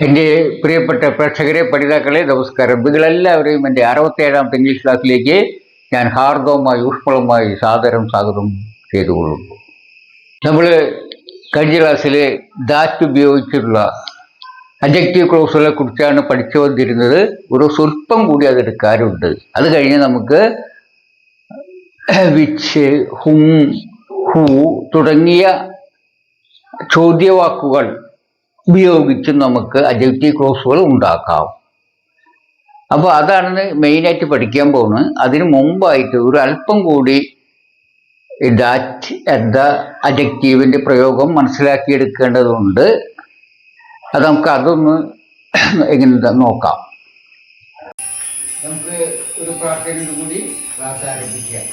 എൻ്റെ പ്രിയപ്പെട്ട പ്രേക്ഷകരെ, പഠിതാക്കളെ, നമസ്കാരം. നിങ്ങളെല്ലാവരെയും എൻ്റെ 67ാമത്തെ ഇംഗ്ലീഷ് ക്ലാസ്സിലേക്ക് ഞാൻ ഹാർദവമായി ഊഷ്മളമായി സാദരം സ്വാഗതം ചെയ്തുകൊള്ളുന്നു. നമ്മൾ കഴിഞ്ഞ ക്ലാസ്സിൽ ദാറ്റ് ഉപയോഗിച്ചിട്ടുള്ള അഡ്ജക്റ്റീവ് ക്ലോസുകളെ കുറിച്ചാണ് പഠിച്ചു വന്നിരുന്നത്. ഒരു സ്വല്പം കൂടി അതെടുക്കാറുണ്ട്. അത് കഴിഞ്ഞ് നമുക്ക് വിച്ച്, ഹും, ഹൂ തുടങ്ങിയ ചോദ്യവാക്കുകൾ ഉപയോഗിച്ച് നമുക്ക് അഡ്ജക്റ്റീവ് ക്ലോസുകൾ ഉണ്ടാക്കാം. അപ്പോൾ അതാണ് മെയിനായിട്ട് പഠിക്കാൻ പോകുന്നത്. അതിന് മുമ്പായിട്ട് ഒരു അല്പം കൂടി ദാറ്റ് എന്ന അഡ്ജക്റ്റീവിൻ്റെ പ്രയോഗം മനസ്സിലാക്കിയെടുക്കേണ്ടതുണ്ട്. അത് നമുക്ക് അതൊന്ന് എങ്ങനെ നോക്കാം. നമുക്ക് ഒരു പ്രാർത്ഥനയോട് കൂടി ക്ലാസ് ആരംഭിക്കാം.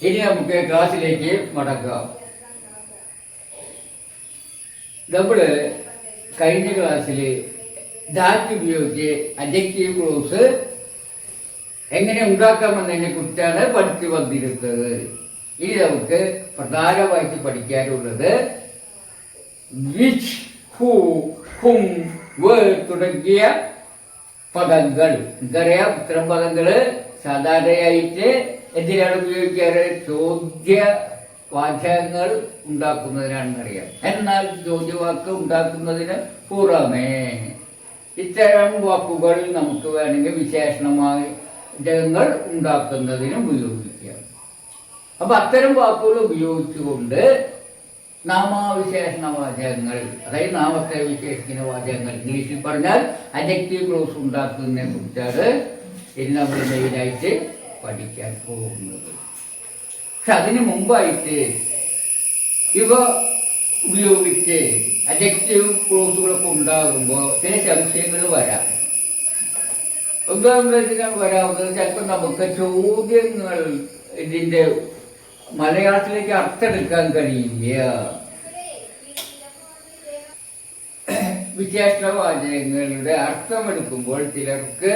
ഇനി നമുക്ക് ക്ലാസ്സിലേക്ക് മടക്കാം. നമ്മൾ കഴിഞ്ഞ ക്ലാസ്സിൽ ദാറ്റ് ഉപയോഗിച്ച് അഡ്ജക്റ്റീവ് ക്ലോസ് എങ്ങനെ ഉണ്ടാക്കാമെന്നതിനെ കുറിച്ചാണ് പഠിച്ചു വന്നിരുന്നത്. ഇനി നമുക്ക് പ്രധാനമായിട്ട് പഠിക്കാനുള്ളത് വിച്ച്, ഹൂ, ഹും, വേർ തുടങ്ങിയ പദങ്ങൾ. നമുക്കറിയാം, ഇത്തരം പദങ്ങൾ സാധാരണയായിട്ട് എന്തിനാണ് ഉപയോഗിക്കാറ്? ചോദ്യവാചകങ്ങൾ ഉണ്ടാക്കുന്നതിനാണെന്നറിയാം. എന്നാൽ ചോദ്യവാക്ക് ഉണ്ടാക്കുന്നതിന് പുറമേ ഇത്തരം വാക്കുകൾ നമുക്ക് വേണമെങ്കിൽ വിശേഷണവാചകങ്ങൾ ഉണ്ടാക്കുന്നതിനും ഉപയോഗിക്കാം. അപ്പം അത്തരം വാക്കുകൾ ഉപയോഗിച്ചുകൊണ്ട് നാമാവിശേഷണ വാചകങ്ങൾ, അതായത് നാമത്തെ വിശേഷിക്കുന്ന വാചകങ്ങൾ, ഇംഗ്ലീഷിൽ പറഞ്ഞാൽ അഡ്ജക്റ്റീവ് ക്ലോസ് ഉണ്ടാക്കുന്നതിനെ കുറിച്ചാണ് ഇനി നമ്മൾ മെയിനായിട്ട് പഠിക്കാൻ പോകുന്നത്. പക്ഷെ അതിന് മുമ്പായിട്ട് ഇവ ഉപയോഗിച്ച് അഡ്ജക്റ്റീവ് ക്ലോസുകളൊക്കെ ഉണ്ടാകുമ്പോൾ ചില സംശയങ്ങൾ വരാം. ഉദാഹരണത്തിനാണ് വരാവുന്നത്, ചിലപ്പോൾ നമുക്ക് ചോദ്യങ്ങൾ ഇതിൻ്റെ മലയാളത്തിലേക്ക് അർത്ഥമെടുക്കാൻ കഴിയില്ല. വിശേഷവാചകങ്ങളുടെ അർത്ഥമെടുക്കുമ്പോൾ ചിലർക്ക്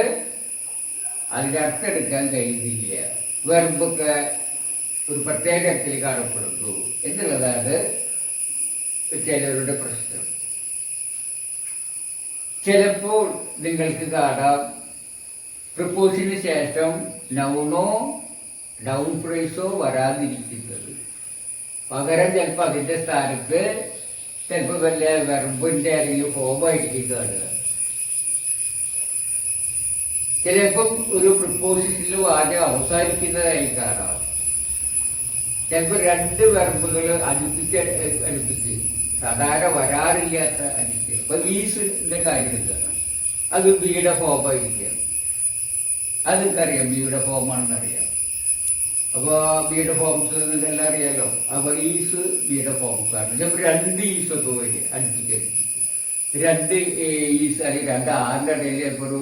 അതിൻ്റെ അർത്ഥം എടുക്കാൻ കഴിയുന്നില്ല. വെർബൊക്കെ ഒരു പ്രത്യേക തരത്തിൽ കാണപ്പെടുന്നു എന്നുള്ളതാണ് ചിലരുടെ പ്രശ്നം. ചിലപ്പോൾ നിങ്ങൾക്ക് കാണാം പ്രിപ്പോസിന് ശേഷം നൗണോ നൗൺ ഫ്രേസോ വരാതിരിക്കുന്നത്. പകരം ചിലപ്പോൾ അതിൻ്റെ സ്ഥാനത്ത് ചിലപ്പോൾ വല്ല വെർബിൻ്റെ അല്ലെങ്കിൽ ഫോമായിരിക്കും കാണുക. ചിലപ്പം ഒരു പ്രിപ്പോസിഷനിൽ വാചകം അവസാനിക്കുന്നതായി കാണാം. ചിലപ്പോൾ രണ്ട് വെർബുകൾ അടുപ്പിച്ച് സാധാരണ വരാറില്ലാത്ത അടുപ്പിച്ച്. ഇപ്പൊ ഈസിന്റെ കാര്യം എടുക്കണം, അത് ബിയുടെ ഫോമായിരിക്കാം. അതെനിക്കറിയാം, ബിയുടെ ഫോമാണെന്നറിയാം. അപ്പോൾ ബിയുടെ ഫോംസ് എല്ലാം അറിയാലോ. അപ്പോൾ ഈസ് ബിയുടെ ഫോംസ് ആണ്. ചിലപ്പോൾ രണ്ട് ഈസൊക്കെ വരിക അടുപ്പിച്ച്, രണ്ട് ഈസ് അല്ലെങ്കിൽ രണ്ട് ആറിൻ്റെ ഇടയിൽ ചിലപ്പോൾ ഒരു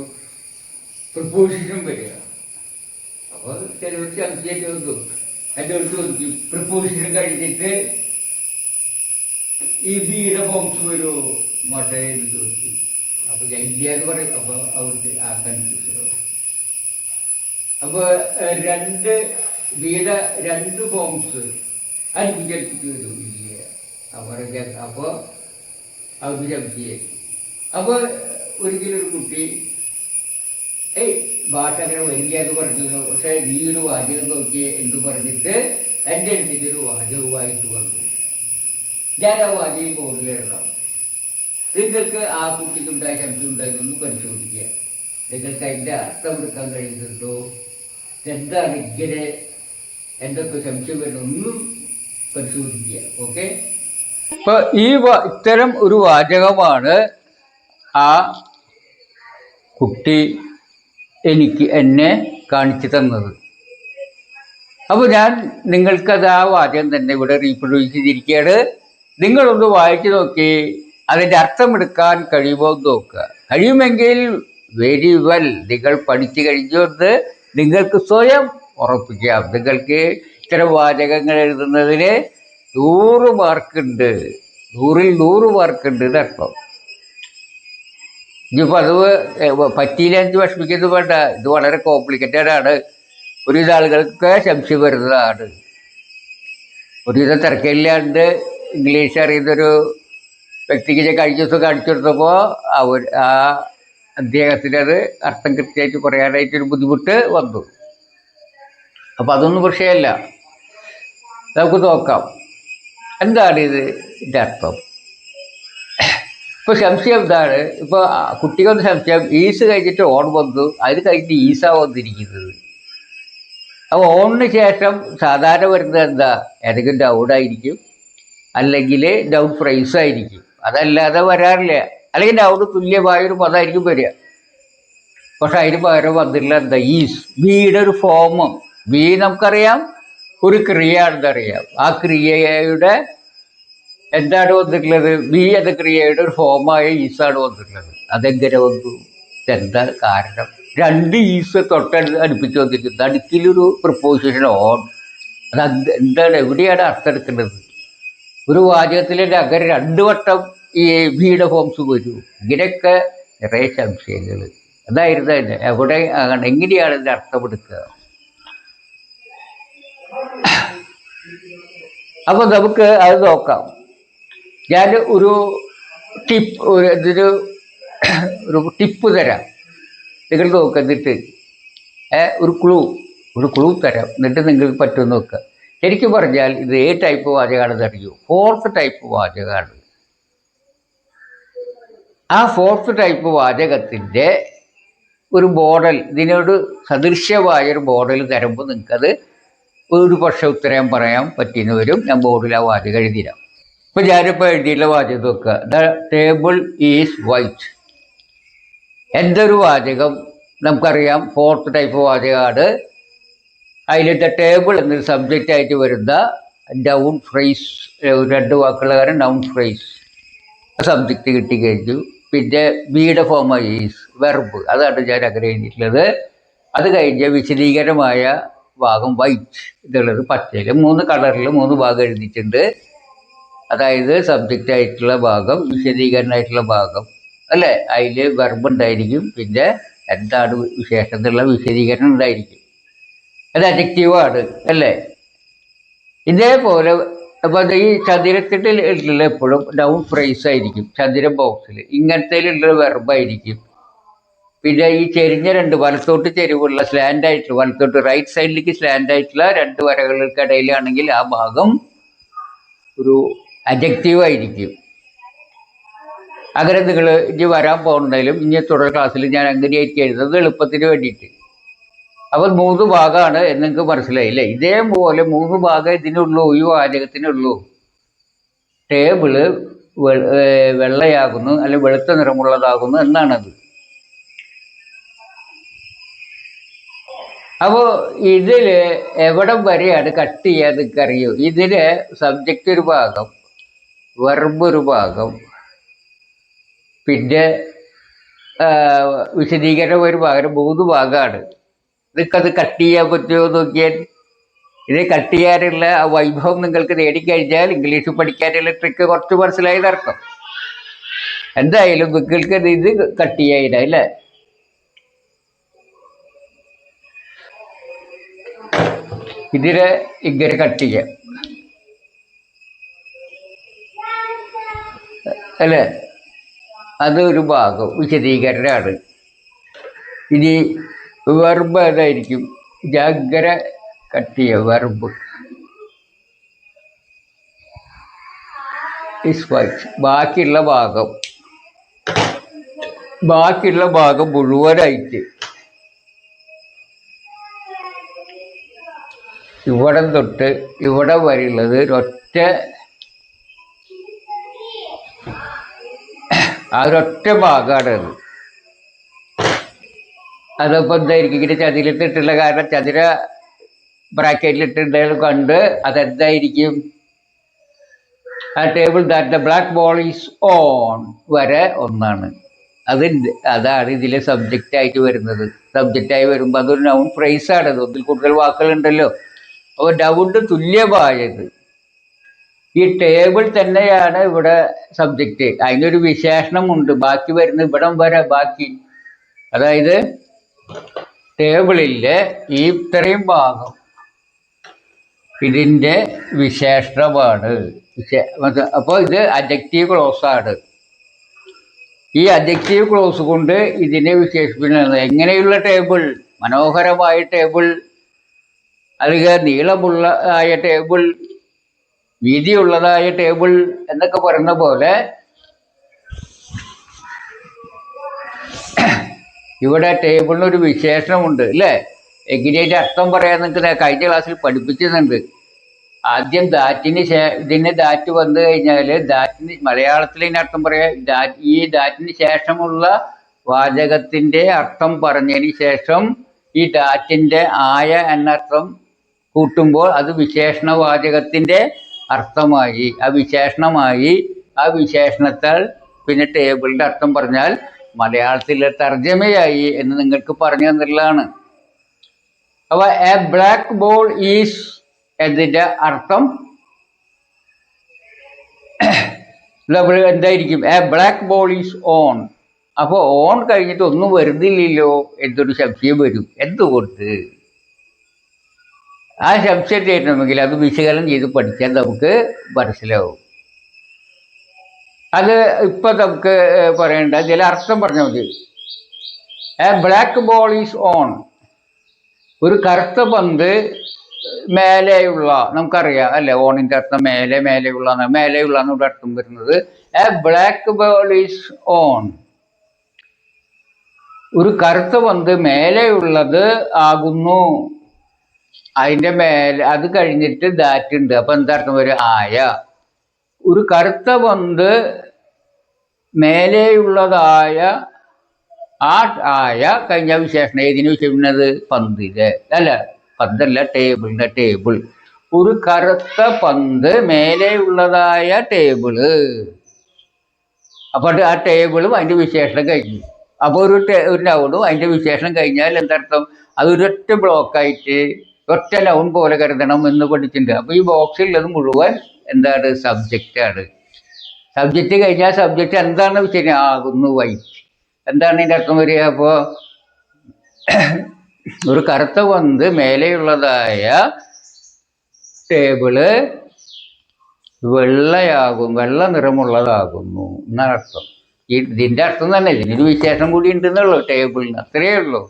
പ്രിപ്പോസിഷനും വരിക. അപ്പോൾ ചിലർ സംശയം ചോദിക്കും, എൻ്റെ അടുത്ത് ചോദിക്കും പ്രിപ്പോസിഷൻ കഴിഞ്ഞിട്ട് ഈ ബിയുടെ ഫോംസ് വരുമോ മട്ടേ എന്ന് ചോദിക്കും. അപ്പോൾ ഞാൻ ഇല്ല എന്ന് പറയും. അപ്പോൾ അവർക്ക് ആ കൺഫ്യൂഷനാവും. അപ്പോൾ രണ്ട് ബിയുടെ രണ്ട് ഫോംസ് അടുപ്പിച്ചടുപ്പിച്ച് വരും ഇല്ല. അവരുടെ അപ്പോൾ അവർക്ക് സംശയം. അപ്പോൾ ഒരിക്കലും ഒരു കുട്ടി ഭാഷ അങ്ങനെ വരില്ല എന്ന് പറഞ്ഞിരുന്നു. പക്ഷേ നീ ഒരു വാചകം നോക്കി എന്ന് പറഞ്ഞിട്ട് എൻ്റെ അടുത്തേക്ക് ഒരു വാചകമായിട്ട് വന്നു. ഞാൻ ആ വാചകം ബോർഡിലെഴുതാം. നിങ്ങൾക്ക് ആ കുട്ടിക്കുണ്ടായ സംശയം ഉണ്ടായിരുന്നൊന്ന് പരിശോധിക്കുക. നിങ്ങൾക്ക് അതിൻ്റെ അർത്ഥം എടുക്കാൻ കഴിയുന്നുണ്ടോ, എന്താണ് ഇങ്ങനെ എന്തൊക്കെ സംശയം വരുന്നൊന്നും പരിശോധിക്കുക. ഓക്കെ. ഇപ്പൊ ഇത്തരം ഒരു വാചകമാണ് ആ കുട്ടി എന്നെ കാണിച്ചു തന്നത്. അപ്പോൾ ഞാൻ നിങ്ങൾക്കത് ആ വാചകം തന്നെ ഇവിടെ റീപ്രൊഡ്യൂസ് ചെയ്തിരിക്കുകയാണ്. നിങ്ങളൊന്ന് വായിച്ചു നോക്കി അതിൻ്റെ അർത്ഥമെടുക്കാൻ കഴിയുമോ നോക്കുക. കഴിയുമെങ്കിൽ വെരി വെൽ, നിങ്ങൾ പഠിച്ചു കഴിഞ്ഞുകൊണ്ട് നിങ്ങൾക്ക് സ്വയം ഉറപ്പിക്കാം. നിങ്ങൾക്ക് ഇത്തരം വാചകങ്ങൾ എഴുതുന്നതിന് 100 മാർക്കുണ്ട്, 100ൽ 100 മാർക്കുണ്ട് എന്നർത്ഥം. ഇനിയിപ്പോൾ അത് പറ്റിയില്ല എന്ന് വിഷമിക്കുന്നത് വേണ്ട. ഇത് വളരെ കോംപ്ലിക്കേറ്റഡ് ആണ്. ഒരുവിധ ആളുകൾക്ക് സംശയം വരുന്നതാണ്. ഒരുവിധം തിരക്കില്ലാണ്ട് ഇംഗ്ലീഷ് അറിയുന്നൊരു വ്യക്തിക്ക് ഞാൻ കഴിഞ്ഞ ദിവസം കാണിച്ചു കൊടുത്തപ്പോൾ അദ്ദേഹത്തിനത് അർത്ഥം കൃത്യമായിട്ട് പറയാനായിട്ടൊരു ബുദ്ധിമുട്ട് വന്നു. അപ്പം അതൊന്നും വിഷയമല്ല. നമുക്ക് നോക്കാം എന്താണ് ഇതിൻ്റെ അർത്ഥം. ഇപ്പോൾ സംശയം എന്താണ്, ഇപ്പോൾ കുട്ടികളുടെ സംശയം ഈസ് കഴിഞ്ഞിട്ട് ഓൺ വന്നു, അതിന് കഴിഞ്ഞിട്ട് ഈസാ വന്നിരിക്കുന്നത്. അപ്പോൾ ഓണിന് ശേഷം സാധാരണ വരുന്നത് എന്താ, ഏതെങ്കിലും ഡൗണായിരിക്കും, അല്ലെങ്കിൽ ഡൗൺ പ്രൈസ് ആയിരിക്കും. അതല്ലാതെ വരാറില്ല. അല്ലെങ്കിൽ ഡൗൺ തുല്യമായൊരു പദമായിരിക്കും വരിക. പക്ഷെ അതിന് പകരം വന്നില്ല എന്താ, ഈസ്. ബിയുടെ ഒരു ഫോം. ബി നമുക്കറിയാം ഒരു ക്രിയയാണെന്നറിയാം. ആ ക്രിയയുടെ എന്താണ് വന്നിട്ടുള്ളത്, ബി എന്ന ക്രിയയുടെ ഒരു ഫോമായ ഈസാണ് വന്നിട്ടുള്ളത്. അതെങ്ങനെ വന്നു, എന്താ കാരണം? രണ്ട് ഈസ് അടുപ്പിച്ച് വന്നിരിക്കുന്നത്. അടുക്കിലൊരു പ്രിപ്പോസിഷൻ ഓൺ. അത് എന്താണ്, എവിടെയാണ് അർത്ഥം എടുക്കേണ്ടത്? ഒരു വാചകത്തിലെ അങ്ങനെ 2 വട്ടം ഈ ബിയുടെ ഫോംസ് വരൂ. ഇങ്ങനെയൊക്കെ നിറയെ സംശയങ്ങൾ. അതായിരുന്നു തന്നെ എവിടെ എങ്ങനെയാണ് ഇതിൻ്റെ അർത്ഥമെടുക്കുക. അപ്പോൾ നമുക്ക് അത് നോക്കാം. ഞാൻ ഒരു ടിപ്പ് തരാം. നിങ്ങൾ നോക്കിട്ട് ഒരു ക്ലൂ തരാം. എന്നിട്ട് നിങ്ങൾക്ക് പറ്റുമെന്ന് നോക്കുക. ശരിക്കും പറഞ്ഞാൽ ഇത് ടൈപ്പ് വാചകമാണെന്ന് അറിയൂ. 4th ടൈപ്പ് വാചകമാണ്. ആ 4th ടൈപ്പ് വാചകത്തിൻ്റെ ഒരു മോഡൽ, ഇതിനോട് സദൃശ്യമായൊരു മോഡൽ തരുമ്പോൾ നിങ്ങൾക്കത് ഒരു പക്ഷേ ഉത്തരം പറയാൻ പറ്റിയെന്ന് വരും. ഞാൻ ബോർഡിൽ ആ വാചകം എഴുതിയിരാം. ഇപ്പം ഞാനിപ്പോൾ എഴുതിയുള്ള വാചകം നോക്കുക. The table is white. എന്തൊരു വാചകം നമുക്കറിയാം, 4th ടൈപ്പ് വാചകമാണ്. അതിലത്തെ ടേബിൾ എന്നൊരു സബ്ജക്റ്റ് ആയിട്ട് വരുന്ന നൗൺ ഫ്രേസ്, രണ്ട് വാക്കുള്ള കാരണം നൗൺ ഫ്രേസ് സബ്ജക്റ്റ് കിട്ടിക്കഴിഞ്ഞു. പിന്നെ ബിയുടെ ഫോമായി ഈസ് വെർബ്, അതാണ് ഞാൻ അങ്ങനെ എഴുതിയിട്ടുള്ളത്. അത് കഴിഞ്ഞ് വിശദീകരമായ ഭാഗം വൈറ്റ് ഇതുള്ളത് പച്ചയിൽ 3 കളറിൽ 3 ഭാഗം എഴുതിയിട്ടുണ്ട്. അതായത് സബ്ജക്റ്റ് ആയിട്ടുള്ള ഭാഗം, വിശദീകരണമായിട്ടുള്ള ഭാഗം അല്ലേ, അതിൽ വെർബ് ഉണ്ടായിരിക്കും, പിന്നെ എന്താണ് വിശേഷം എന്നുള്ള വിശദീകരണം ഉണ്ടായിരിക്കും. അത് അഡ്ജക്റ്റീവാണ് അല്ലേ. ഇതേപോലെ അപ്പോൾ ഈ ചതുരത്തിലുള്ള എപ്പോഴും നൗൺ ഫ്രേസ് ആയിരിക്കും. ചതുര ബോക്സിൽ ഇങ്ങനത്തേലുള്ള വെർബായിരിക്കും. പിന്നെ ഈ ചെരിഞ്ഞ 2 വലത്തോട്ട് ചെരിവുള്ള സ്ലാൻഡ് ആയിട്ടുള്ള, വലത്തോട്ട് റൈറ്റ് സൈഡിലേക്ക് സ്ലാൻഡ് ആയിട്ടുള്ള 2 വരകൾക്കിടയിലാണെങ്കിൽ ആ ഭാഗം ഒരു അഡ്ജക്റ്റീവ് ആയിരിക്കും. അങ്ങനെ നിങ്ങൾ ഇനി വരാൻ പോകുന്നതിലും ഇനി തുടർ ക്ലാസ്സിൽ ഞാൻ അങ്ങനെയായിരിക്കും എഴുതുന്നത് എളുപ്പത്തിന് വേണ്ടിയിട്ട്. അപ്പോൾ 3 ഭാഗമാണ് എന്ന് നിങ്ങൾക്ക് മനസ്സിലായില്ലേ. ഇതേപോലെ 3 ഭാഗം ഇതിനുള്ളൂ, ഈ വാചകത്തിനുള്ളൂ. ടേബിള് വെള്ളയാകുന്നു അല്ലെങ്കിൽ വെളുത്ത നിറമുള്ളതാകുന്നു എന്നാണത്. അപ്പോൾ ഇതിൽ എവിടം വരെയാണ് കട്ട് ചെയ്യാൻ നിങ്ങൾക്ക് അറിയോ? ഇതിൽ സബ്ജക്റ്റ് ഒരു ഭാഗം, വെർബ് ഒരു ഭാഗം, പിന്നെ വിശദീകരണം ഒരു ഭാഗം, 3 ഭാഗമാണ്. നിങ്ങൾക്കത് കട്ട് ചെയ്യാൻ പറ്റുമോ നോക്കിയാൽ. ഇത് കട്ട് ചെയ്യാനുള്ള ആ വൈഭവം നിങ്ങൾക്ക് നേടിക്കഴിഞ്ഞാൽ ഇംഗ്ലീഷ് പഠിക്കാനുള്ള ട്രിക്ക് കുറച്ച് മനസ്സിലായി നടക്കും. എന്തായാലും നിങ്ങൾക്ക് ഇത് കട്ട് ചെയ്യാനില്ല അല്ലേ. ഇതിനെ ഇങ്ങനെ കട്ട് ചെയ്യാം അല്ലേ. അതൊരു ഭാഗം വിശദീകരണമാണ്. ഇനി വെർബ് ഏതായിരിക്കും? ജാഗര കട്ട് ചെയ്യുക. Verb is white. ബാക്കിയുള്ള ഭാഗം മുഴുവനായിട്ട് ഇവിടം തൊട്ട് ഇവിടെ വരെയുള്ളത് ഒരൊറ്റ ഭാഗമാണ് അത്. അതപ്പോൾ എന്തായിരിക്കും? ഇങ്ങനെ ചതുരത്തിട്ടുള്ള കാരണം ചതുര ബ്രാക്കറ്റിലിട്ടുണ്ടെങ്കിൽ കണ്ട് അതെന്തായിരിക്കും? ആ table that the black ball is on വരെ ഒന്നാണ്. അതാണ് ഇതിലെ സബ്ജക്റ്റായിട്ട് വരുന്നത്. സബ്ജക്റ്റായി വരുമ്പോൾ അതൊരു നൗൺ ഫ്രേസാണ്. ഒന്നിൽ കൂടുതൽ വാക്കുകളുണ്ടല്ലോ. അപ്പോൾ നൗണിന് തുല്യമായത് ഈ ടേബിൾ തന്നെയാണ് ഇവിടെ സബ്ജക്റ്റ്. അതിനൊരു വിശേഷണമുണ്ട്. ബാക്കി വരുന്ന ഇവിടം വരെ ബാക്കി, അതായത് ടേബിളിലെ ഈ ഇത്രയും ഭാഗം ഇതിൻ്റെ വിശേഷണമാണ്. അപ്പോൾ ഇത് അഡ്ജക്റ്റീവ് ക്ലോസാണ്. ഈ അഡ്ജക്റ്റീവ് ക്ലോസ് കൊണ്ട് ഇതിനെ വിശേഷിപ്പിക്കുന്നത് എങ്ങനെയുള്ള ടേബിൾ? മനോഹരമായ ടേബിൾ, അല്ലെങ്കിൽ നീളമുള്ള ആയ ടേബിൾ, വീതിയുള്ളതായ ടേബിൾ എന്നൊക്കെ പറയുന്ന പോലെ ഇവിടെ ടേബിളിനൊരു വിശേഷണമുണ്ട് അല്ലേ. എങ്ങനെയായിട്ട് അർത്ഥം പറയാൻ നിങ്ങൾക്ക് കഴിഞ്ഞ ക്ലാസ്സിൽ പഠിപ്പിച്ചിട്ടുണ്ട്. ആദ്യം ഇതിന് ദാറ്റ് വന്നു കഴിഞ്ഞാൽ ദാറ്റിന് മലയാളത്തിൽ ഇതിന് അർത്ഥം പറയാം. ഈ ദാറ്റിന് ശേഷമുള്ള വാചകത്തിൻ്റെ അർത്ഥം പറഞ്ഞതിന് ശേഷം ഈ ദാറ്റിൻ്റെ ആയ എന്നർത്ഥം കൂട്ടുമ്പോൾ അത് വിശേഷണവാചകത്തിൻ്റെ അർത്ഥമായി, ആ വിശേഷണമായി. ആ വിശേഷണത്താൽ പിന്നെ ടേബിളിൻ്റെ അർത്ഥം പറഞ്ഞാൽ മലയാളത്തിലെ തർജ്ജമയായി എന്ന് നിങ്ങൾക്ക് പറഞ്ഞു തന്നിട്ടുള്ളതാണ്. അപ്പോൾ എ ബ്ലാക്ക് ബോൾ ഈസ് എന്നതിൻ്റെ അർത്ഥം എന്തായിരിക്കും? A black ball is on. അപ്പോൾ ഓൺ കഴിഞ്ഞിട്ട് ഒന്നും വരുന്നില്ലല്ലോ എന്നൊരു സംശയം വരും. എന്തുകൊണ്ട്? ആ സംശയം ചെയ്യണമെങ്കിൽ അത് വിശകലനം ചെയ്ത് പഠിക്കാൻ നമുക്ക് മനസ്സിലാവും. അത് ഇപ്പം നമുക്ക് പറയേണ്ട ചില അർത്ഥം പറഞ്ഞാൽ മതി. A black ball is on. ഒരു കറുത്ത പന്ത് മേലെയുള്ള, നമുക്കറിയാം അല്ലേ, ഓണിൻ്റെ അർത്ഥം മേലെയുള്ള എന്നൂടെ അർത്ഥം വരുന്നത്. A black ball is on. ഒരു കറുത്ത പന്ത് മേലെയുള്ളത് ആകുന്നു. അതിൻ്റെ മേലെ അത് കഴിഞ്ഞിട്ട് ദാറ്റ് ഉണ്ട്. അപ്പം എന്താർത്ഥം വരും? ആയ. ഒരു കറുത്ത പന്ത് മേലെയുള്ളതായ ആ ആയ കഴിഞ്ഞ വിശേഷണം ഏതിന് വിശേഷിക്കുന്നത്? പന്തില് അല്ല, പന്തല്ല, ടേബിളിൻ്റെ ടേബിൾ. ഒരു കറുത്ത പന്ത് മേലെയുള്ളതായ ടേബിള്. അപ്പോൾ ആ ടേബിളും അതിൻ്റെ വിശേഷണം കഴിഞ്ഞു. അപ്പോൾ ഒരു നൗണും അതിൻ്റെ വിശേഷണം കഴിഞ്ഞാൽ എന്തർത്ഥം? അതൊരൊറ്റ ബ്ലോക്കായിട്ട് ഒറ്റ നൗൺ പോലെ കരുതണം എന്ന് പഠിച്ചിട്ടുണ്ട്. അപ്പോൾ ഈ ബോക്സിലുള്ളത് മുഴുവൻ എന്താണ്? സബ്ജക്റ്റാണ്. സബ്ജക്റ്റ് കഴിഞ്ഞാൽ സബ്ജക്റ്റ് എന്താണ് വിശേഷം? ആകുന്നു, വൈറ്റ്. എന്താണ് ഇതിൻ്റെ അർത്ഥം വരിക? അപ്പോൾ ഒരു കറുത്ത പന്ത് മേലെയുള്ളതായ ടേബിള് വെള്ള നിറമുള്ളതാകുന്നു എന്നാണ് അർത്ഥം. ഇതിൻ്റെ അർത്ഥം തന്നെ, ഇതിനൊരു വിശേഷം കൂടി ഉണ്ടെന്നുള്ളൂ ടേബിളിന്, അത്രയേ ഉള്ളൂ.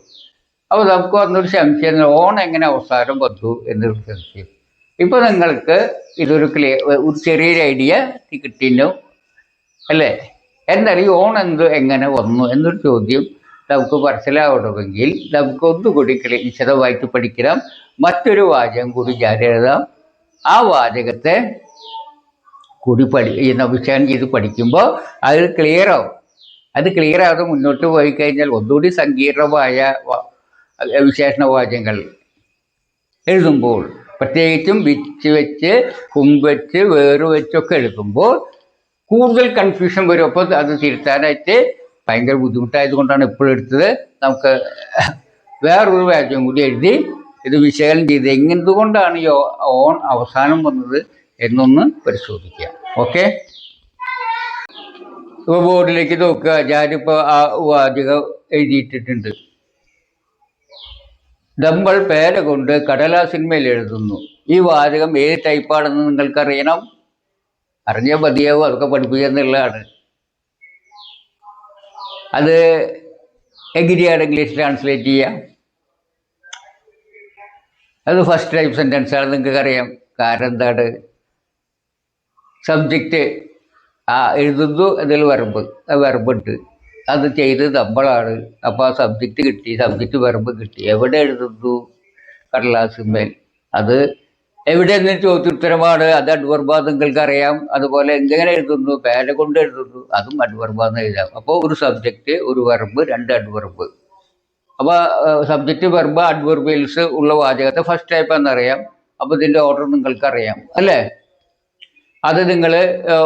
അപ്പോൾ നമുക്ക് വന്നൊരു സംശയം, ഓൺ എങ്ങനെ അവസാനം വന്നു എന്നൊരു സംശയം. ഇപ്പോൾ നിങ്ങൾക്ക് ഇതൊരു ഒരു ചെറിയൊരു ഐഡിയ കിട്ടിയോ അല്ലേ? എന്നാലും ഈ ഓൺ എങ്ങനെ വന്നു എന്നൊരു ചോദ്യം നമുക്ക് മനസ്സിലാവണമെങ്കിൽ നമുക്ക് ഒന്നുകൂടി വിശദമായിട്ട് പഠിക്കണം. മറ്റൊരു വാചകം കൂടി ഞാൻ എഴുതാം. ആ വാചകത്തെ കൂടി വിശകലനം ചെയ്ത് പഠിക്കുമ്പോൾ അത് ക്ലിയറാവും. അത് ക്ലിയറാകാതെ മുന്നോട്ട് പോയി കഴിഞ്ഞാൽ ഒന്നുകൂടി സങ്കീർണമായ വിശേഷണവാചകങ്ങൾ എഴുതുമ്പോൾ, പ്രത്യേകിച്ചും വെച്ച് കുമ്പ് വെച്ച് വേറ് വെച്ചൊക്കെ എഴുതുമ്പോൾ കൂടുതൽ കൺഫ്യൂഷൻ വരും. അപ്പോൾ അത് തിരുത്താനായിട്ട് ഭയങ്കര ബുദ്ധിമുട്ടായത് കൊണ്ടാണ് ഇപ്പോഴും എടുത്തത്. നമുക്ക് വേറൊരു വാചകം കൂടി എഴുതി ഇത് വിശകലനം ചെയ്ത് എന്തുകൊണ്ടാണ് ഈ ഓൺ അവസാനം വന്നത് എന്നൊന്ന് പരിശോധിക്കാം. ഓക്കെ, ഇപ്പോൾ ബോർഡിലേക്ക് നോക്കുക. ഞാനിപ്പോൾ ആ വാചകം എഴുതിയിട്ടിട്ടുണ്ട്. നമ്മൾ പേന കൊണ്ട് കടലാസിന്മേൽ എഴുതുന്നു. ഈ വാചകം ഏത് ടൈപ്പാണെന്ന് നിങ്ങൾക്കറിയണം. അറിഞ്ഞാൽ മതിയാവും, അതൊക്കെ പഠിപ്പിക്കുക എന്നുള്ളതാണ്. അത് എങ്ങനെയാണ് ഇംഗ്ലീഷ് ട്രാൻസ്ലേറ്റ് ചെയ്യുക? അത് ഫസ്റ്റ് ടൈപ്പ് സെൻറ്റൻസാണ്, നിങ്ങൾക്കറിയാം. കാരണം എന്താണ്? സബ്ജക്റ്റ് എഴുതുന്നു, അതിൽ വെർബുണ്ട്, അത് ചെയ്ത് നമ്മളാണ്. അപ്പോൾ ആ സബ്ജക്റ്റ് കിട്ടി, സബ്ജക്റ്റ് വെർബ് കിട്ടി. എവിടെ എഴുതുന്നു? കടലാസിന്മേൽ. അത് എവിടെ നിന്ന് ചോദ്യോത്തരമാണ്. അത് അഡ്വർബാന്ന് നിങ്ങൾക്കറിയാം. അതുപോലെ എങ്ങനെ എഴുതുന്നു? പേന കൊണ്ട് എഴുതുന്നു, അതും അഡ്വർബാന്ന് എഴുതാം. അപ്പോൾ ഒരു സബ്ജക്റ്റ്, ഒരു വെർബ്, രണ്ട് അഡ്വർബ്. അപ്പോൾ സബ്ജക്റ്റ് വെർബ് അഡ്വർബിയൽസ് ഉള്ള വാചകത്തെ ഫസ്റ്റ് ടൈപ്പ് എന്നറിയാം. അപ്പോൾ ഇതിൻ്റെ ഓർഡർ നിങ്ങൾക്കറിയാം അല്ലേ? അത് നിങ്ങൾ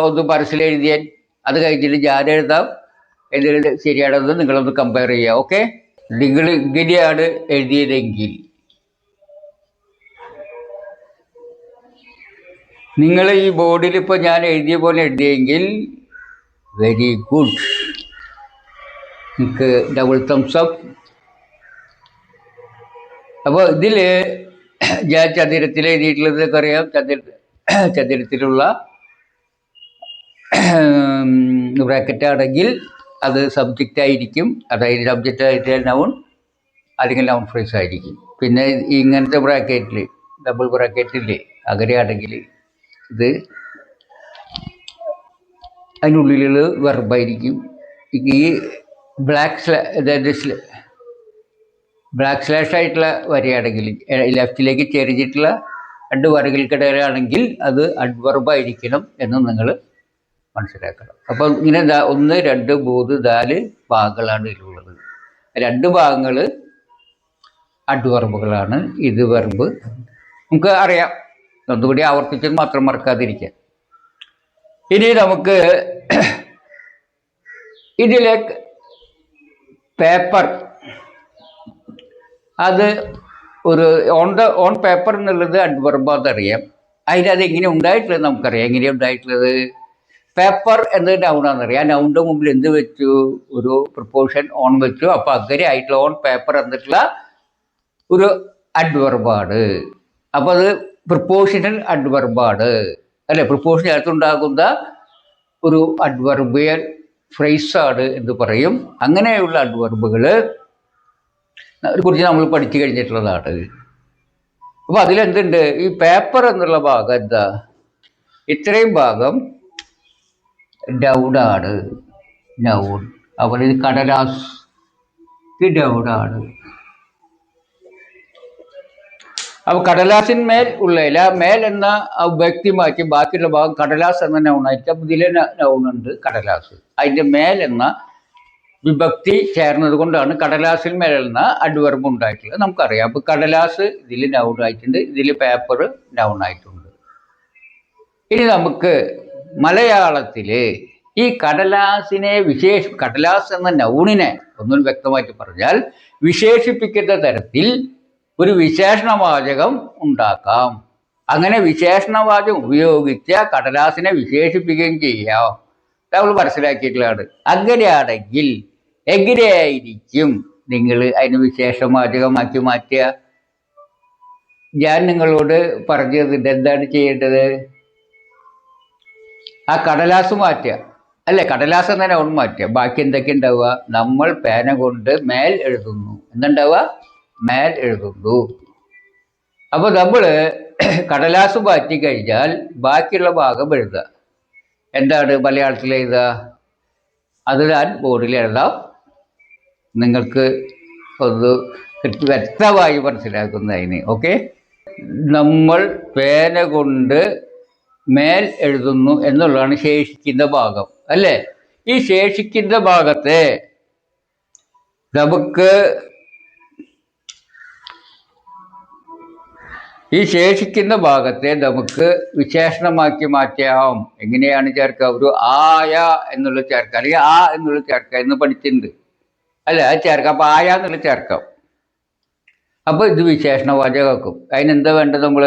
ഒന്ന് മനസ്സിൽ എഴുതിയാൽ അത് കഴിഞ്ഞിട്ട് ഞാൻ എഴുതാം. ഇതിൽ ശരിയാണെന്ന് നിങ്ങളൊന്ന് കമ്പയർ ചെയ്യുക. ഓക്കെ, നിങ്ങൾ ഇങ്ങനെയാണ് എഴുതിയതെങ്കിൽ നിങ്ങൾ ഈ ബോർഡിൽ ഇപ്പോൾ ഞാൻ എഴുതിയ പോലെ എഴുതിയെങ്കിൽ വെരി ഗുഡ്, നിങ്ങൾക്ക് ഡബിൾ തംസ് അപ്പ്. അപ്പോൾ ഇതിൽ ഞാൻ ചതുരത്തിൽ എഴുതിയിട്ടുള്ളതൊക്കെ അറിയാം. ചതുരത്തിലുള്ള ബ്രാക്കറ്റ് ആണെങ്കിൽ അത് സബ്ജക്റ്റ് ആയിരിക്കും. അതായത് സബ്ജക്റ്റ് ആയിട്ട് നൗൺ അല്ലെങ്കിൽ നൗൺ ഫ്രേസ് ആയിരിക്കും. പിന്നെ ഇങ്ങനത്തെ ബ്രാക്കറ്റിൽ ഡബിൾ ബ്രാക്കറ്റില്ലേ അങ്ങനെയാണെങ്കിൽ ഇത് അതിനുള്ളിൽ വെർബായിരിക്കും. ഈ ബ്ലാക്ക് സ്ലാഷ് ആയിട്ടുള്ള വരയാണെങ്കിൽ, ലെഫ്റ്റിലേക്ക് ചെരിഞ്ഞിട്ടുള്ള രണ്ട് വരകൾക്കിടയിലാണെങ്കിൽ അത് അഡ്വർബായിരിക്കണം എന്ന് നിങ്ങൾ മനസ്സിലാക്കണം. അപ്പം ഇങ്ങനെ 1, 2, 3, 4 ഭാഗങ്ങളാണ് ഇതിലുള്ളത്. 2 ഭാഗങ്ങൾ അഡ്വർബുകളാണ്. ഇത് വെർബ് നമുക്ക് അറിയാം. ഒന്നുകൂടി ആവർത്തിച്ചത് മാത്രം മറക്കാതിരിക്കുക. ഇനി നമുക്ക് ഇതിലേക്ക് പേപ്പർ, അത് ഒരു ഓൺ പേപ്പർ എന്നുള്ളത് അഡ്വർബാന്നറിയാം. അതിനത് എങ്ങനെ ഉണ്ടായിട്ടുള്ളത് നമുക്കറിയാം. എങ്ങനെയാണ് ഉണ്ടായിട്ടുള്ളത്? പേപ്പർ എന്നത് നൗണാണെന്നറിയാം. നൗണിൻ്റെ മുമ്പിൽ എന്ത് വെച്ചു? ഒരു പ്രപ്പോഷൻ ഓൺ വെച്ചു. അപ്പോൾ അങ്ങനെ ആയിട്ടുള്ള ഓൺ പേപ്പർ എന്നിട്ടുള്ള ഒരു അഡ്വർബാണ്. അപ്പോൾ അത് പ്രപ്പോഷണൽ അഡ്വർബാണ് അല്ലെ? പ്രപ്പോഷൻ ചേർത്തുണ്ടാകുന്ന ഒരു അഡ്വർബിയൽ ഫ്രേസാണ് എന്ന് പറയും. അങ്ങനെയുള്ള അഡ്വർബുകളെ കുറിച്ച് നമ്മൾ പഠിച്ചു കഴിഞ്ഞിട്ടുള്ളതാണ്. അപ്പോൾ അതിലെന്തുണ്ട്? ഈ പേപ്പർ എന്നുള്ള ഭാഗം എന്താ? ഇത്രയും ഭാഗം ഡൗണാണ്, നൗൺ. അപ്പോൾ ഇത് കടലാസ്, ഇത് ഡൗണാണ്. അപ്പോൾ കടലാസിന്മേൽ ഉള്ള മേൽ എന്ന വ്യക്തി മാറ്റി ബാക്കിയുള്ള ഭാഗം കടലാസ് എന്ന നൗണായിരിക്കും. അപ്പോൾ ഇതിലെ നൗണുണ്ട് കടലാസ്. അതിൻ്റെ മേൽ എന്ന വിഭക്തി ചേർന്നത് കൊണ്ടാണ് കടലാസിൽ മേലെന്ന അഡ്വർബ് ഉണ്ടായിട്ടുള്ളത് നമുക്കറിയാം. അപ്പോൾ കടലാസ് ഇതിൽ നൗൺ ആയിട്ടുണ്ട്, ഇതിൽ പേപ്പർ നൗൺ ആയിട്ടുണ്ട്. ഇനി നമുക്ക് മലയാളത്തിൽ ഈ കടലാസിനെ കടലാസ് എന്ന നൗണിനെ ഒന്നും വ്യക്തമായിട്ട് പറഞ്ഞാൽ വിശേഷിപ്പിക്കുന്ന തരത്തിൽ ഒരു വിശേഷണവാചകം ഉണ്ടാക്കാം. അങ്ങനെ വിശേഷണവാചകം ഉപയോഗിച്ച കടലാസിനെ വിശേഷിപ്പിക്കുകയും ചെയ്യാം. നമ്മൾ മനസ്സിലാക്കിയിട്ടുള്ളതാണ്. അങ്ങനെയാണെങ്കിൽ എങ്ങനെയായിരിക്കും നിങ്ങൾ അതിന് വിശേഷവാചകമാക്കി മാറ്റുക? ഞാൻ നിങ്ങളോട് പറഞ്ഞത് എന്താണ് ചെയ്യേണ്ടത്? ആ കടലാസ് മാറ്റുക അല്ലേ? കടലാസ് എന്ന നൗൺ മാറ്റുക. ബാക്കി എന്തൊക്കെ ഉണ്ടാവുക? നമ്മൾ പേന കൊണ്ട് മേൽ എഴുതുന്നു. എന്തുണ്ടാവുക? മേൽ എഴുതുന്നു. അപ്പോൾ നമ്മൾ കടലാസ് മാറ്റി കഴിഞ്ഞാൽ ബാക്കിയുള്ള ഭാഗം എഴുതുക. എന്താണ് മലയാളത്തിൽ എഴുതുക? അത് ഞാൻ ബോർഡിൽ എഴുതാം, നിങ്ങൾക്ക് ഒന്ന് വ്യക്തമായി മനസ്സിലാക്കുന്നതിന്. ഓക്കെ, നമ്മൾ പേന കൊണ്ട് മേൽ എഴുതുന്നു എന്നുള്ളതാണ് ശേഷിക്കുന്ന ഭാഗം അല്ലേ? ഈ ശേഷിക്കുന്ന ഭാഗത്തെ നമുക്ക് വിശേഷണമാക്കി മാറ്റാം. എങ്ങനെയാണ് ചേർക്കുക? ഒരു ആയ എന്നുള്ളത് ചേർക്കുക, അല്ലെങ്കിൽ ആ എന്നുള്ളത് ചേർക്കുക എന്ന് പഠിച്ചിട്ടുണ്ട് അല്ലേ? അത് ചേർക്കാം. അപ്പോൾ ആയ എന്നുള്ളത് ചേർക്കാം. അപ്പോൾ ഇത് വിശേഷണവാചകമാക്കും. അതിനെന്താ വേണ്ടത്? നമ്മൾ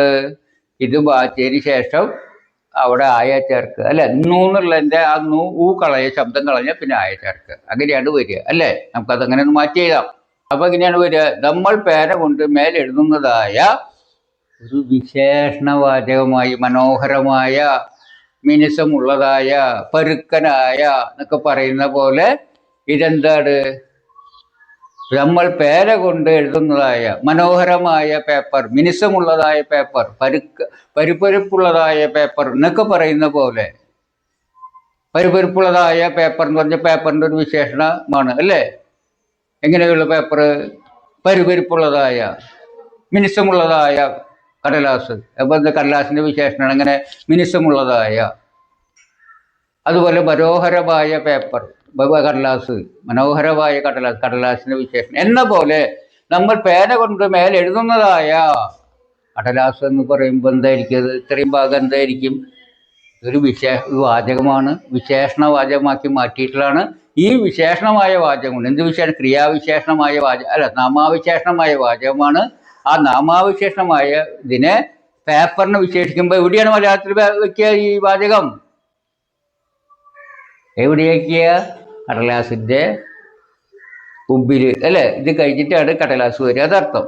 ഇത് മാറ്റിയതിന് ശേഷം അവിടെ ആയ ചേർക്കുക അല്ലെ? നൂന്നുള്ളതിൻ്റെ ആ ഊ കളയ ശബ്ദം കളഞ്ഞാൽ പിന്നെ ആയ ചേർക്കുക. അങ്ങനെയാണ് വരിക അല്ലേ? നമുക്കത് അങ്ങനെ ഒന്ന് മാറ്റി എഴുതാം. അപ്പോൾ എങ്ങനെയാണ് വരിക? നമ്മൾ പേന കൊണ്ട് മേൽ എഴുതുന്നതായ ഒരു വിശേഷണവാചകമായി, മനോഹരമായ, മിനുസമുള്ളതായ, പരുക്കനായ എന്നൊക്കെ പറയുന്ന പോലെ ഇതെന്താണ്? നമ്മൾ പേന കൊണ്ട് എഴുതുന്നതായ മനോഹരമായ പേപ്പർ, മിനുസമുള്ളതായ പേപ്പർ, പരുപരുപ്പുള്ളതായ പേപ്പർ എന്നൊക്കെ പറയുന്ന പോലെ. പരുപരുപ്പുള്ളതായ പേപ്പർ എന്ന് പറഞ്ഞാൽ പേപ്പറിൻ്റെ ഒരു വിശേഷണമാണ് അല്ലേ? എങ്ങനെയുള്ള പേപ്പർ? പരുപരുപ്പുള്ളതായ, മിനുസമുള്ളതായ കടലാസ്. അപ്പോൾ കടലാസിൻ്റെ വിശേഷണമാണ് അങ്ങനെ മിനുസമുള്ളതായ. അതുപോലെ മനോഹരമായ പേപ്പർ, കടലാസ്, മനോഹരമായ കടലാസിൻ്റെ വിശേഷണം എന്ന പോലെ നമ്മൾ പേന കൊണ്ട് മേൽ എഴുതുന്നതായ കടലാസ് എന്ന് പറയുമ്പോൾ എന്തായിരിക്കും? അത് ഇത്രയും ഭാഗം എന്തായിരിക്കും? ഒരു വാചകമാണ്, വിശേഷണവാചകമാക്കി മാറ്റിയിട്ടുള്ളതാണ്. ഈ വിശേഷണമായ വാചകമാണ് എന്ത് വിശേഷണം? ക്രിയാവിശേഷണമായ നാമാവിശേഷണമായ വാചകമാണ്. ആ നാമാവിശേഷണമായ ഇതിനെ പേപ്പറിനെ വിശേഷിക്കുമ്പോൾ എവിടെയാണ് മലയാളത്തിൽ വയ്ക്കുക ഈ വാചകം? എവിടെ വയ്ക്കുക? കടലാസിൻ്റെ മുമ്പിൽ അല്ലേ? ഇത് കഴിഞ്ഞിട്ടാണ് കടലാസ് വരിക. അതർത്ഥം.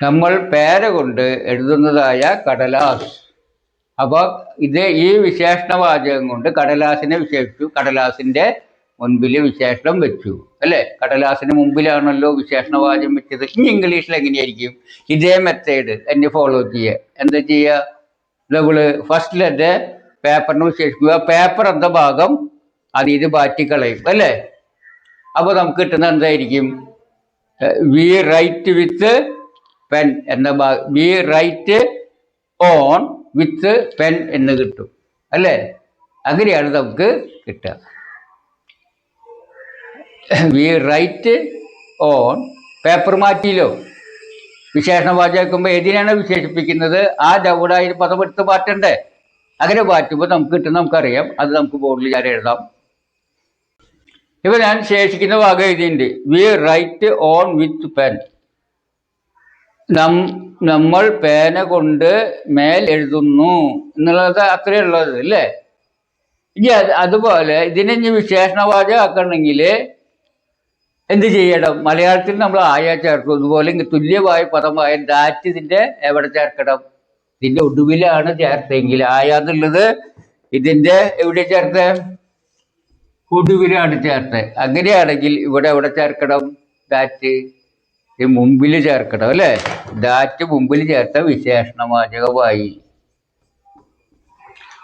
നമ്മൾ പേന കൊണ്ട് എഴുതുന്നതായ കടലാസ്. അപ്പോൾ ഈ വിശേഷണവാചകം കൊണ്ട് കടലാസിനെ വിശേഷിച്ചു, കടലാസിൻ്റെ മുൻപിൽ വിശേഷണം വെച്ചു അല്ലേ? കടലാസിന് മുമ്പിലാണല്ലോ വിശേഷണവാചകം വെച്ചത്. ഇനി ഇംഗ്ലീഷിൽ എങ്ങനെയായിരിക്കും? ഇതേ മെത്തേഡ് എന്നെ ഫോളോ ചെയ്യുക. എന്താ ചെയ്യുക? നമ്മൾ ഫസ്റ്റിൽ എൻ്റെ പേപ്പറിനെ വിശേഷിക്കുക. പേപ്പർ എന്ന ഭാഗം ഇത് മാറ്റിക്കളയും അല്ലേ? അപ്പോൾ നമുക്ക് കിട്ടുന്ന എന്തായിരിക്കും? വി റൈറ്റ് വിത്ത് പെൻ എന്ന ഭാഗം, we write on with pen എന്ന് കിട്ടും അല്ലേ? അങ്ങനെയാണ് നമുക്ക് കിട്ടുക. വി റൈറ്റ് ഓൺ, പേപ്പർ മാറ്റിയില്ലോ. വിശേഷണവാചകമാക്കുമ്പോൾ ഏതിനാണ് വിശേഷിപ്പിക്കുന്നത്? ആ ഡൗഡായ പദം എടുത്ത് മാറ്റണ്ടേ? അങ്ങനെ മാറ്റുമ്പോൾ നമുക്ക് കിട്ടുന്ന നമുക്കറിയാം. അത് നമുക്ക് ബോർഡിൽ ഞാൻ എഴുതാം. ഇപ്പം ഞാൻ ശേഷിക്കുന്ന ഭാഗം എഴുതിയിട്ടുണ്ട്. We write on with pen. നമ്മൾ പേന കൊണ്ട് മേൽ എഴുതുന്നു എന്നുള്ളത് അത്രയേ ഉള്ളത് അല്ലേ? ഇനി അതുപോലെ ഇതിനെ ഇനി വിശേഷണവാചകം ആക്കണമെങ്കിൽ എന്ത് ചെയ്യണം? മലയാളത്തിൽ നമ്മൾ ആയ ചേർക്കും. അതുപോലെ തുല്യമായ പദമായ ദാറ്റ് ഇതിൻ്റെ എവിടെ ചേർക്കണം? ഇതിൻ്റെ ഒടുവിലാണ് ചേർത്തെങ്കിൽ. ആയ എന്നുള്ളത് ഇതിൻ്റെ എവിടെ ചേർത്ത്? ഒടുവിലാണ് ചേർത്ത്. അങ്ങനെയാണെങ്കിൽ ഇവിടെ എവിടെ ചേർക്കണം? ദാറ്റ് മുമ്പിൽ ചേർക്കണം അല്ലേ? ദാറ്റ് മുമ്പിൽ ചേർത്ത വിശേഷണവാചകമായി.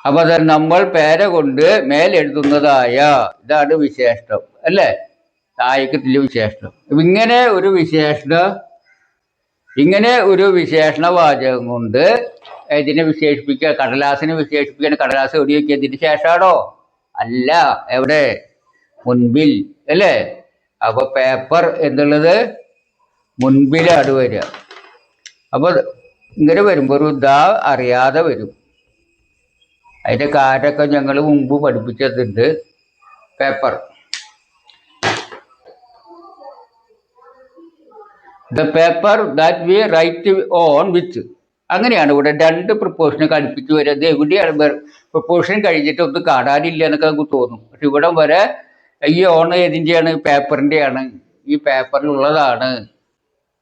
അപ്പൊ അത് നമ്മൾ പേന കൊണ്ട് മേലെഴുതുന്നതായ ഇതാണ് വിശേഷണം അല്ലേ? തായക്ക് തുല്യ വിശേഷണം. ഇങ്ങനെ ഒരു വിശേഷണ വാചകം കൊണ്ട് ഇതിനെ വിശേഷിപ്പിക്കുക. കടലാസിനെ വിശേഷിപ്പിക്കാൻ കടലാസ് എവിടെ വയ്ക്കുക? ഇതിന് ശേഷമാണോ? അല്ല, എവിടെ? മുൻപിൽ അല്ലേ? അപ്പൊ പേപ്പർ എന്നുള്ളത് മുൻപിലാണ് വരിക. അപ്പൊ ഇങ്ങനെ വരുമ്പോ ഒരു ദാ അറിയാതെ വരും. അതിന്റെ കാര്യമൊക്കെ ഞങ്ങൾ മുമ്പ് പഠിപ്പിച്ചിട്ടുണ്ട്. Paper, the paper that we write on which. അങ്ങനെയാണ് ഇവിടെ രണ്ട് പ്രപ്പോർഷനെ കടുപ്പിച്ച് വരിക. അത് എവിടെയാണ് പ്രപ്പോർഷൻ കഴിഞ്ഞിട്ട് ഒന്നും കാണാനില്ല എന്നൊക്കെ നമുക്ക് തോന്നും. പക്ഷെ ഇവിടെ വരെ ഈ ഓൺ ഏതിൻ്റെയാണ്? പേപ്പറിൻ്റെയാണ്. ഈ പേപ്പറിലുള്ളതാണ്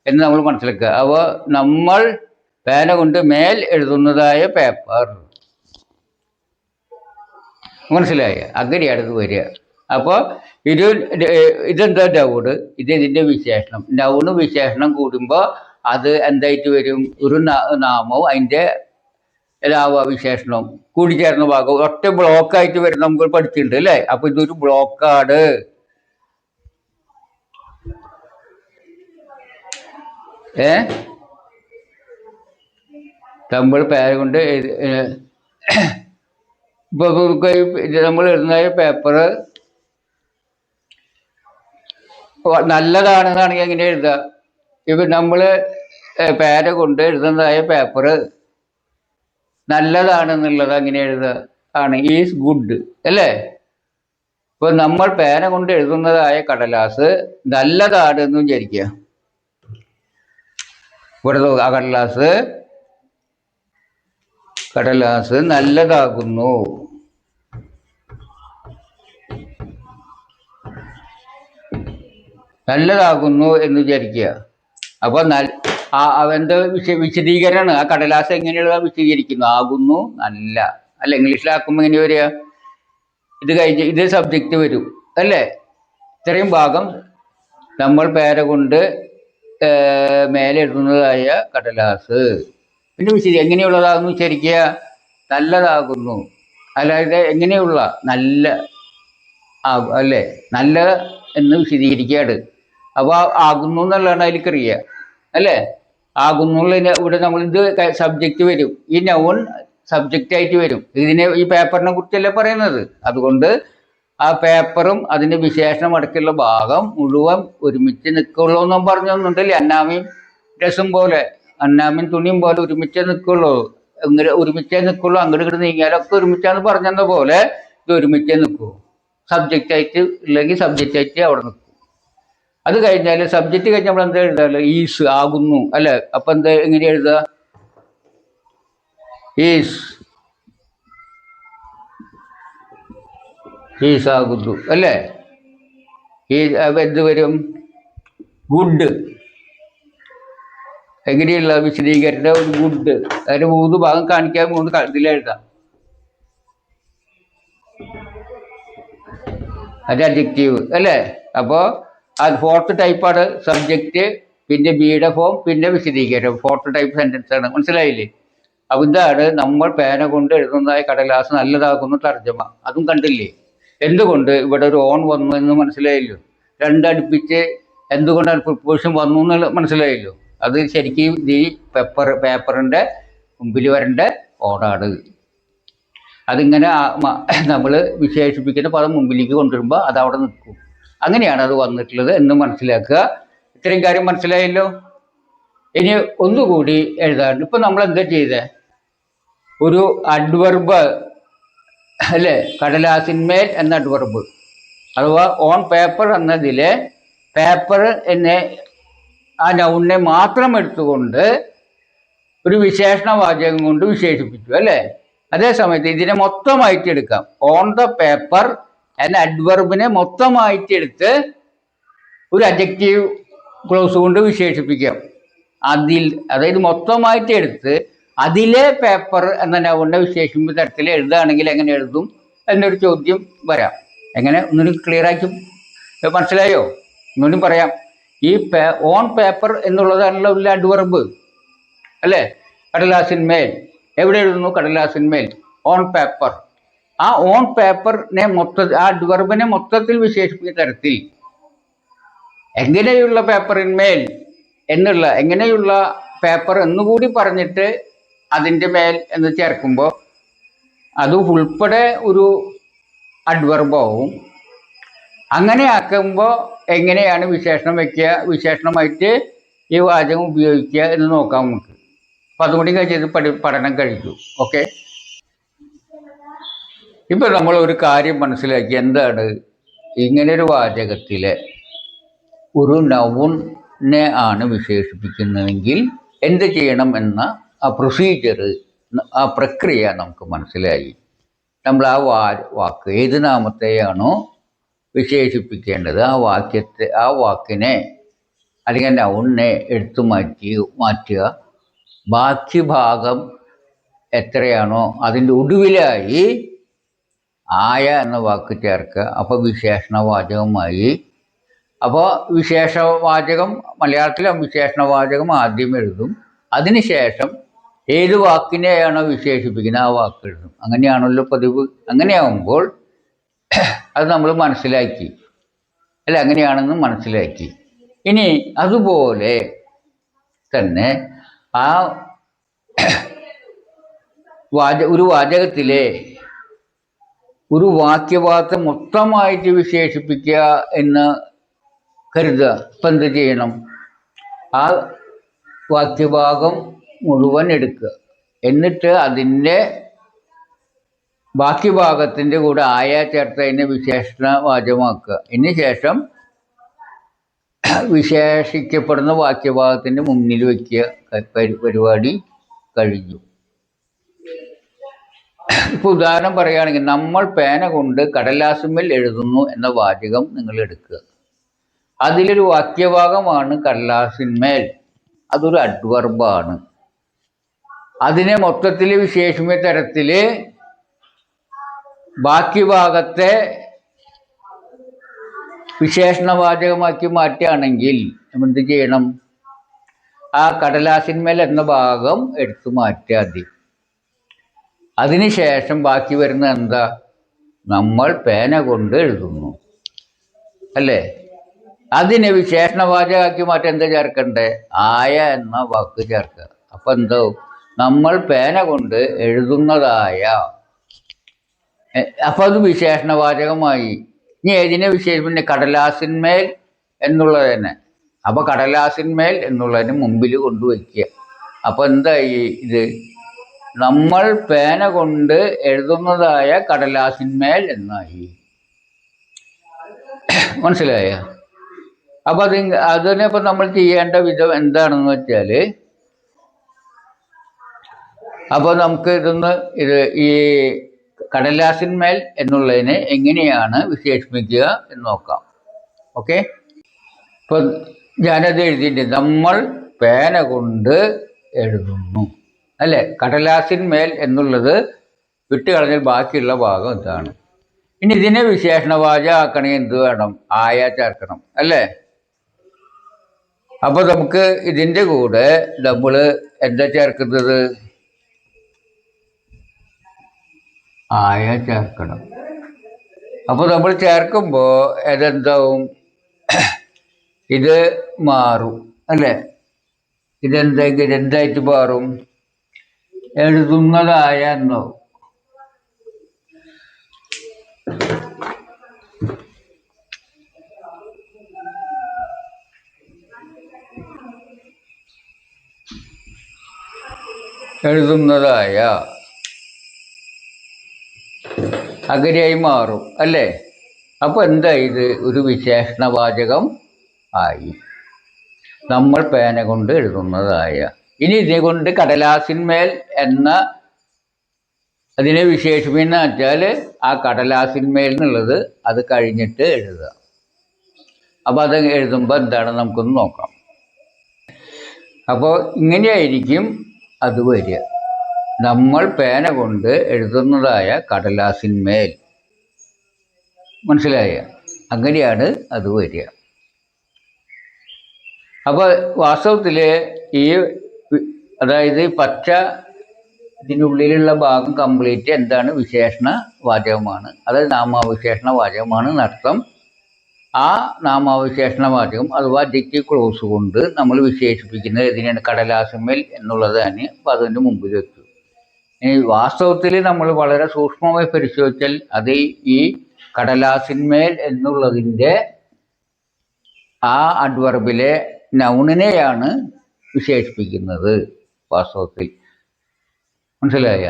എന്ന് നമ്മൾ മനസ്സിലാക്കുക. അപ്പോൾ നമ്മൾ പേന കൊണ്ട് മേൽ എഴുതുന്നതായ പേപ്പർ, മനസ്സിലായ? അങ്ങനെയാണ് ഇത് വരിക. അപ്പോൾ ഇതെന്താ നൗണ്? ഇതിൻ്റെ വിശേഷണം. നൗണ് വിശേഷണം കൂടുമ്പോൾ അത് എന്തായിട്ട് വരും? ഒരു നാമവും അതിൻ്റെ വിശേഷണവും കൂടി ചേർന്ന ഭാഗം ഒറ്റ ബ്ലോക്കായിട്ട് വരും. നമുക്ക് പഠിച്ചിട്ടുണ്ട് അല്ലേ? അപ്പൊ ഇതൊരു ബ്ലോക്കാണ്. നമ്മൾ പേന കൊണ്ട് ഇപ്പൊ നമ്മൾ എഴുതുന്ന പേപ്പർ നല്ലതാണെന്നാണെങ്കിൽ എങ്ങനെ എഴുതുക? ഇപ്പൊ നമ്മള് പേന കൊണ്ട് എഴുതുന്നതായ പേപ്പർ നല്ലതാണെന്നുള്ളത് അങ്ങനെ എഴുതുക ആണ്, ഈസ് ഗുഡ് അല്ലേ? ഇപ്പൊ നമ്മൾ പേന കൊണ്ട് എഴുതുന്നതായ കടലാസ് നല്ലതാണെന്ന് വിചാരിക്കുക. ഇവിടെ ആ കടലാസ് നല്ലതാകുന്നു. എന്ന് വിചാരിക്കുക. അപ്പൊ അവന്റെ വിശദീകരണമാണ്. ആ കടലാസ് എങ്ങനെയുള്ള വിശദീകരിക്കുന്നു? ആകുന്നു നല്ല. അല്ല, ഇംഗ്ലീഷിലാക്കുമ്പോൾ എങ്ങനെ വരിക? ഇത് കഴിഞ്ഞ് ഇത് സബ്ജക്റ്റ് വരും അല്ലേ? ഇത്രയും ഭാഗം നമ്മൾ പേന കൊണ്ട് മേലെ എഴുതുന്നതായ കടലാസ് പിന്നെ എങ്ങനെയുള്ളതാകുന്നു വിചാരിക്കുക? നല്ലതാകുന്നു. അല്ലാതെ എങ്ങനെയുള്ള നല്ല അല്ലേ? നല്ല എന്ന് വിശദീകരിക്കുകയാണ്. അപ്പോൾ ആകുന്നു എന്നുള്ളതാണ് അതിലേക്കറിയുക അല്ലേ? ആകുന്നുള്ളതിന് ഇവിടെ നമ്മൾ ഇത് സബ്ജക്റ്റ് വരും. ഈ നൗൺ സബ്ജക്റ്റ് ആയിട്ട് വരും. ഈ പേപ്പറിനെ കുറിച്ചല്ലേ പറയുന്നത്. അതുകൊണ്ട് ആ പേപ്പറും അതിന്റെ വിശേഷണം അടക്കമുള്ള ഭാഗം മുഴുവൻ ഒരുമിച്ച് നിൽക്കുള്ളൂ എന്നും പറഞ്ഞൊന്നുണ്ടല്ലേ? അന്നാമയും രസം പോലെ, അന്നാമയും തുണിയും പോലെ ഒരുമിച്ചേ നിൽക്കുള്ളൂ. ഇങ്ങനെ ഒരുമിച്ചേ നിൽക്കുള്ളൂ. അങ്ങോട്ട് ഇങ്ങോട്ട് നീങ്ങിയാലൊക്കെ ഒരുമിച്ചാന്ന് പറഞ്ഞെന്ന പോലെ ഇത് ഒരുമിച്ചേ നിൽക്കൂ. സബ്ജക്റ്റ് ആയിട്ട് ഇല്ലെങ്കിൽ സബ്ജക്റ്റ് ആയിട്ട് അവിടെ നിൽക്കും. അത് കഴിഞ്ഞാൽ സബ്ജക്റ്റ് കഴിഞ്ഞാൽ നമ്മൾ എന്താ എഴുതാറ്? ഈസ് ആകുന്നു അല്ലെ? അപ്പൊ എന്താ എങ്ങനെ എഴുതുക? ഈസ് ആകുന്നു അല്ലേ? എന്ത് വരും? ഗുഡ്. എങ്ങനെയുള്ള വിശദീകരണ ഒരു ഗുഡ്. അതിന്റെ 3 ഭാഗം കാണിക്കാൻ 3 ഇതിലെഴുതാം. അത് അഡ്ജക്റ്റീവ് അല്ലേ? അപ്പോൾ അത് 4th ടൈപ്പാണ് സബ്ജക്റ്റ്, പിന്നെ ബിയുടെ ഫോം, പിന്നെ വിശദീകരണം. 4th ടൈപ്പ് സെന്റൻസ് ആണ്. മനസ്സിലായില്ലേ? അപ്പൊ ഇതാണ് നമ്മൾ പേന കൊണ്ട് എഴുതുന്നതായ കടലാസ് നല്ലതാകുന്നു തർജ്ജമ. അതും കണ്ടില്ലേ? എന്തുകൊണ്ട് ഇവിടെ ഒരു ഓൺ വന്നു എന്ന് മനസ്സിലായല്ലോ? രണ്ടടുപ്പിച്ച് എന്തുകൊണ്ടാണ് പ്രിപ്പോസിഷൻ വന്നു എന്ന് മനസ്സിലായല്ലോ? അത് ശരിക്കും ഈ പേപ്പറിന്റെ മുമ്പിൽ വരേണ്ട ഓണാണ്. അതിങ്ങനെ നമ്മൾ വിശേഷിപ്പിക്കുന്ന പദം മുമ്പിലേക്ക് കൊണ്ടുവരുമ്പോൾ അത് അവിടെ നിൽക്കും. അങ്ങനെയാണ് അത് വന്നിട്ടുള്ളത് എന്ന് മനസ്സിലാക്കുക. ഇത്രയും കാര്യം മനസ്സിലായല്ലോ? ഇനി ഒന്നുകൂടി എഴുതാറുണ്ട്. ഇപ്പൊ നമ്മൾ എന്താ ചെയ്തേ? ഒരു അഡ്വർബ് അല്ലേ? കടലാസിന്മേൽ എന്ന അഡ്വർബ് അഥവാ ഓൺ പേപ്പർ എന്നതിലെ പേപ്പർ എന്ന ആ നൗണിനെ മാത്രം എടുത്തുകൊണ്ട് ഒരു വിശേഷണ വാചകം കൊണ്ട് വിശേഷിപ്പിച്ചു അല്ലേ? അതേ സമയത്ത് ഇതിനെ മൊത്തമായിട്ട് എടുക്കാം. ഓൺ ദ പേപ്പർ എന്ന അഡ്വർബിനെ മൊത്തമായിട്ട് എടുത്ത് ഒരു അഡ്ജക്റ്റീവ് ക്ലോസ് കൊണ്ട് വിശേഷിപ്പിക്കാം. അതായത് മൊത്തമായിട്ട് എടുത്ത് അതിലെ പേപ്പർ എന്ന നൗണിനെ വിശേഷിപ്പിക്കുന്ന തരത്തിൽ എഴുതുകയാണെങ്കിൽ എങ്ങനെ എഴുതും എന്നൊരു ചോദ്യം വരാം. എങ്ങനെ ഒന്നിനും ക്ലിയർ ആക്കി മനസ്സിലായോ? ഒന്നും പറയാം. ഈ ഓൺ പേപ്പർ എന്നുള്ളതാണല്ലോ അഡ്വർബ് അല്ലേ? കടലാസിന്മേൽ എവിടെ എഴുതുന്നു? കടലാസിന്മേൽ. On paper. ആ ഓൺ പേപ്പറിനെ ആ അഡ്വർബിനെ മൊത്തത്തിൽ വിശേഷിപ്പിക്കുന്ന തരത്തിൽ എങ്ങനെയുള്ള പേപ്പറിന്മേൽ എന്നുള്ള എങ്ങനെയുള്ള പേപ്പർ എന്നുകൂടി പറഞ്ഞിട്ട് അതിൻ്റെ മേൽ എന്ന് ചേർക്കുമ്പോൾ അത് ഉൾപ്പെടെ ഒരു അഡ്വർബാവും. അങ്ങനെ ആക്കുമ്പോൾ എങ്ങനെയാണ് വിശേഷണം വയ്ക്കുക, വിശേഷണമായിട്ട് ഈ വാചകം ഉപയോഗിക്കുക എന്ന് നോക്കാം നമുക്ക്. അപ്പം അതുകൂടി കഴിച്ചത് പഠനം കഴിക്കും. ഓക്കെ, ഇപ്പം നമ്മൾ ഒരു കാര്യം മനസ്സിലാക്കി. എന്താണ് ഇങ്ങനൊരു വാചകത്തിലെ ഒരു നൗണിനെ ആണ് വിശേഷിപ്പിക്കുന്നതെങ്കിൽ എന്ത് ചെയ്യണം എന്ന ആ പ്രൊസീജിയർ, ആ പ്രക്രിയ നമുക്ക് മനസ്സിലായി. നമ്മൾ ആ വാക്ക് ഏത് നാമത്തെയാണോ വിശേഷിപ്പിക്കേണ്ടത് ആ വാക്കിനെ അല്ലെങ്കിൽ നൗണിനെ എടുത്തു മാറ്റുക. ബാക്കി ഭാഗം എത്രയാണോ അതിൻ്റെ ഒടുവിലായി ആയ എന്ന വാക്ക് ചേർക്കുക. അപ്പോൾ വിശേഷണവാചകമായി. അപ്പോൾ വിശേഷവാചകം മലയാളത്തിലെ വിശേഷണവാചകം ആദ്യം എഴുതും, അതിനുശേഷം ഏത് വാക്കിനെയാണോ വിശേഷിപ്പിക്കുന്നത് ആ വാക്ക് എഴുതും. അങ്ങനെയാണല്ലോ പതിവ്. അങ്ങനെയാകുമ്പോൾ അത് നമ്മൾ മനസ്സിലാക്കി അല്ല, അങ്ങനെയാണെന്ന് മനസ്സിലാക്കി. ഇനി അതുപോലെ തന്നെ ആ ഒരു വാചകത്തിലെ ഒരു വാക്യഭാഗത്തെ മൊത്തമായിട്ട് വിശേഷിപ്പിക്കുക എന്ന് കരുതുക. ഇപ്പം എന്ത് ചെയ്യണം? ആ വാക്യഭാഗം മുഴുവൻ എടുക്കുക, എന്നിട്ട് അതിൻ്റെ ബാക്കി ഭാഗത്തിൻ്റെ കൂടെ ആയ ചേർത്ത് അതിനെ വിശേഷണ വാചകമാക്കുക. ഇതിന് ശേഷം വിശേഷിക്കപ്പെടുന്ന വാക്യഭാഗത്തിൻ്റെ മുന്നിൽ വയ്ക്കുക. പരിപാടി കഴിഞ്ഞു. ഇപ്പോൾ ഉദാഹരണം പറയുകയാണെങ്കിൽ, നമ്മൾ പേന കൊണ്ട് കടലാസുമ്മൽ എഴുതുന്നു എന്ന വാചകം നിങ്ങൾ എടുക്കുക. അതിലൊരു വാക്യഭാഗമാണ് കടലാസിന്മേൽ. അതൊരു അഡ്വർബാണ്. അതിനെ മൊത്തത്തിൽ വിശേഷിപ്പിക്കുന്ന തരത്തിൽ ബാക്കി ഭാഗത്തെ വിശേഷണവാചകമാക്കി മാറ്റുകയാണെങ്കിൽ എന്ത് ചെയ്യണം? ആ കടലാസിന്മേൽ എന്ന ഭാഗം എടുത്തു മാറ്റിയാൽ മതി. അതിനുശേഷം ബാക്കി വരുന്ന എന്താ? നമ്മൾ പേന കൊണ്ട് എഴുതുന്നു അല്ലേ? അതിനെ വിശേഷണവാചകമാക്കി മാറ്റാൻ എന്താ ചേർക്കണ്ടേ? ആയ എന്ന വാക്ക് ചേർക്കുക. അപ്പം എന്താവും? നമ്മൾ പേന കൊണ്ട് എഴുതുന്നതായ. അപ്പം അത് വിശേഷണവാചകമായി. ഇനി ഏതിനെ വിശേഷിപ്പിന്നെ? കടലാസിന്മേൽ എന്നുള്ളത് തന്നെ. അപ്പോൾ കടലാസിന്മേൽ എന്നുള്ളതിന് മുമ്പിൽ കൊണ്ടുവയ്ക്കുക. അപ്പോൾ എന്തായി ഇത്? നമ്മൾ പേന കൊണ്ട് എഴുതുന്നതായ കടലാസിന്മേൽ എന്നായി. മനസ്സിലായ? അപ്പം അതിനിപ്പോൾ നമ്മൾ ചെയ്യേണ്ട വിധം എന്താണെന്ന് വെച്ചാൽ, അപ്പോൾ നമുക്ക് ഈ കടലാസിന്മേൽ എന്നുള്ളതിനെ എങ്ങനെയാണ് വിശേഷിപ്പിക്കുക എന്ന് നോക്കാം. ഓക്കെ, ഇപ്പം ഞാനത് എഴുതിയിട്ട് നമ്മൾ പേന കൊണ്ട് എഴുതുന്നു അല്ലേ? കടലാസിന്മേൽ എന്നുള്ളത് വിട്ടുകളഞ്ഞാൽ ബാക്കിയുള്ള ഭാഗം ഇതാണ്. ഇനി ഇതിനെ വിശേഷണവാചകമാക്കണമെങ്കിൽ എന്ത് വേണം? ആയ ചേർക്കണം അല്ലേ? അപ്പോൾ നമുക്ക് ഇതിൻ്റെ കൂടെ നമ്മൾ എന്താ ചേർക്കുന്നത്? ആയ ചേർക്കണം. അപ്പോൾ നമ്മൾ ചേർക്കുമ്പോൾ ഇതെന്താവും? ഇത് മാറും അല്ലേ? ഇതെന്തായിട്ട് മാറും? എഴുതുന്നതായ എന്നോ. എഴുതുന്നതായ അഗരയായി മാറും അല്ലേ? അപ്പോൾ എന്താ ഇത്? ഒരു വിശേഷണവാചകം ആയി. നമ്മൾ പേന കൊണ്ട് എഴുതുന്നതായ. ഇനി ഇതിനെ കൊണ്ട് കടലാസിന്മേൽ എന്ന അതിനെ വിശേഷിപ്പിക്കുന്ന വെച്ചാൽ ആ കടലാസിന്മേൽ എന്നുള്ളത് അത് കഴിഞ്ഞിട്ട് എഴുതുക. അപ്പോൾ അത് എഴുതുമ്പോൾ എന്താണ് നമുക്കൊന്ന് നോക്കാം. അപ്പോൾ ഇങ്ങനെയായിരിക്കും അത് വരിക. നമ്മൾ പേന കൊണ്ട് എഴുതുന്നതായ കടലാസിന്മേൽ. മനസ്സിലായ? അങ്ങനെയാണ് അത് വരിക. അപ്പോൾ വാസ്തവത്തിൽ അതായത് പച്ച ഇതിനുള്ളിലുള്ള ഭാഗം കംപ്ലീറ്റ് എന്താണ്? വിശേഷണ വാചകമാണ്. അത് നാമാവിശേഷണ വാചകമാണ് എന്നർത്ഥം. ആ നാമാവിശേഷണ വാചകം അഥവാ അഡ്ജക്റ്റീവ് ക്ലോസ് കൊണ്ട് നമ്മൾ വിശേഷിപ്പിക്കുന്നത് ഇതിനാണ്? കടലാസിന്മേൽ എന്നുള്ളതാണ്. അപ്പം അതിൻ്റെ മുമ്പിൽ വെച്ചു. ഇനി വാസ്തവത്തിൽ നമ്മൾ വളരെ സൂക്ഷ്മമായി പരിശോധിച്ചാൽ അത് ഈ കടലാസിന്മേൽ എന്നുള്ളതിൻ്റെ ആ അഡ്വർബിലെ നൗണിനെയാണ് വിശേഷിപ്പിക്കുന്നത് വാസ്തവത്തിൽ. മനസ്സിലായ?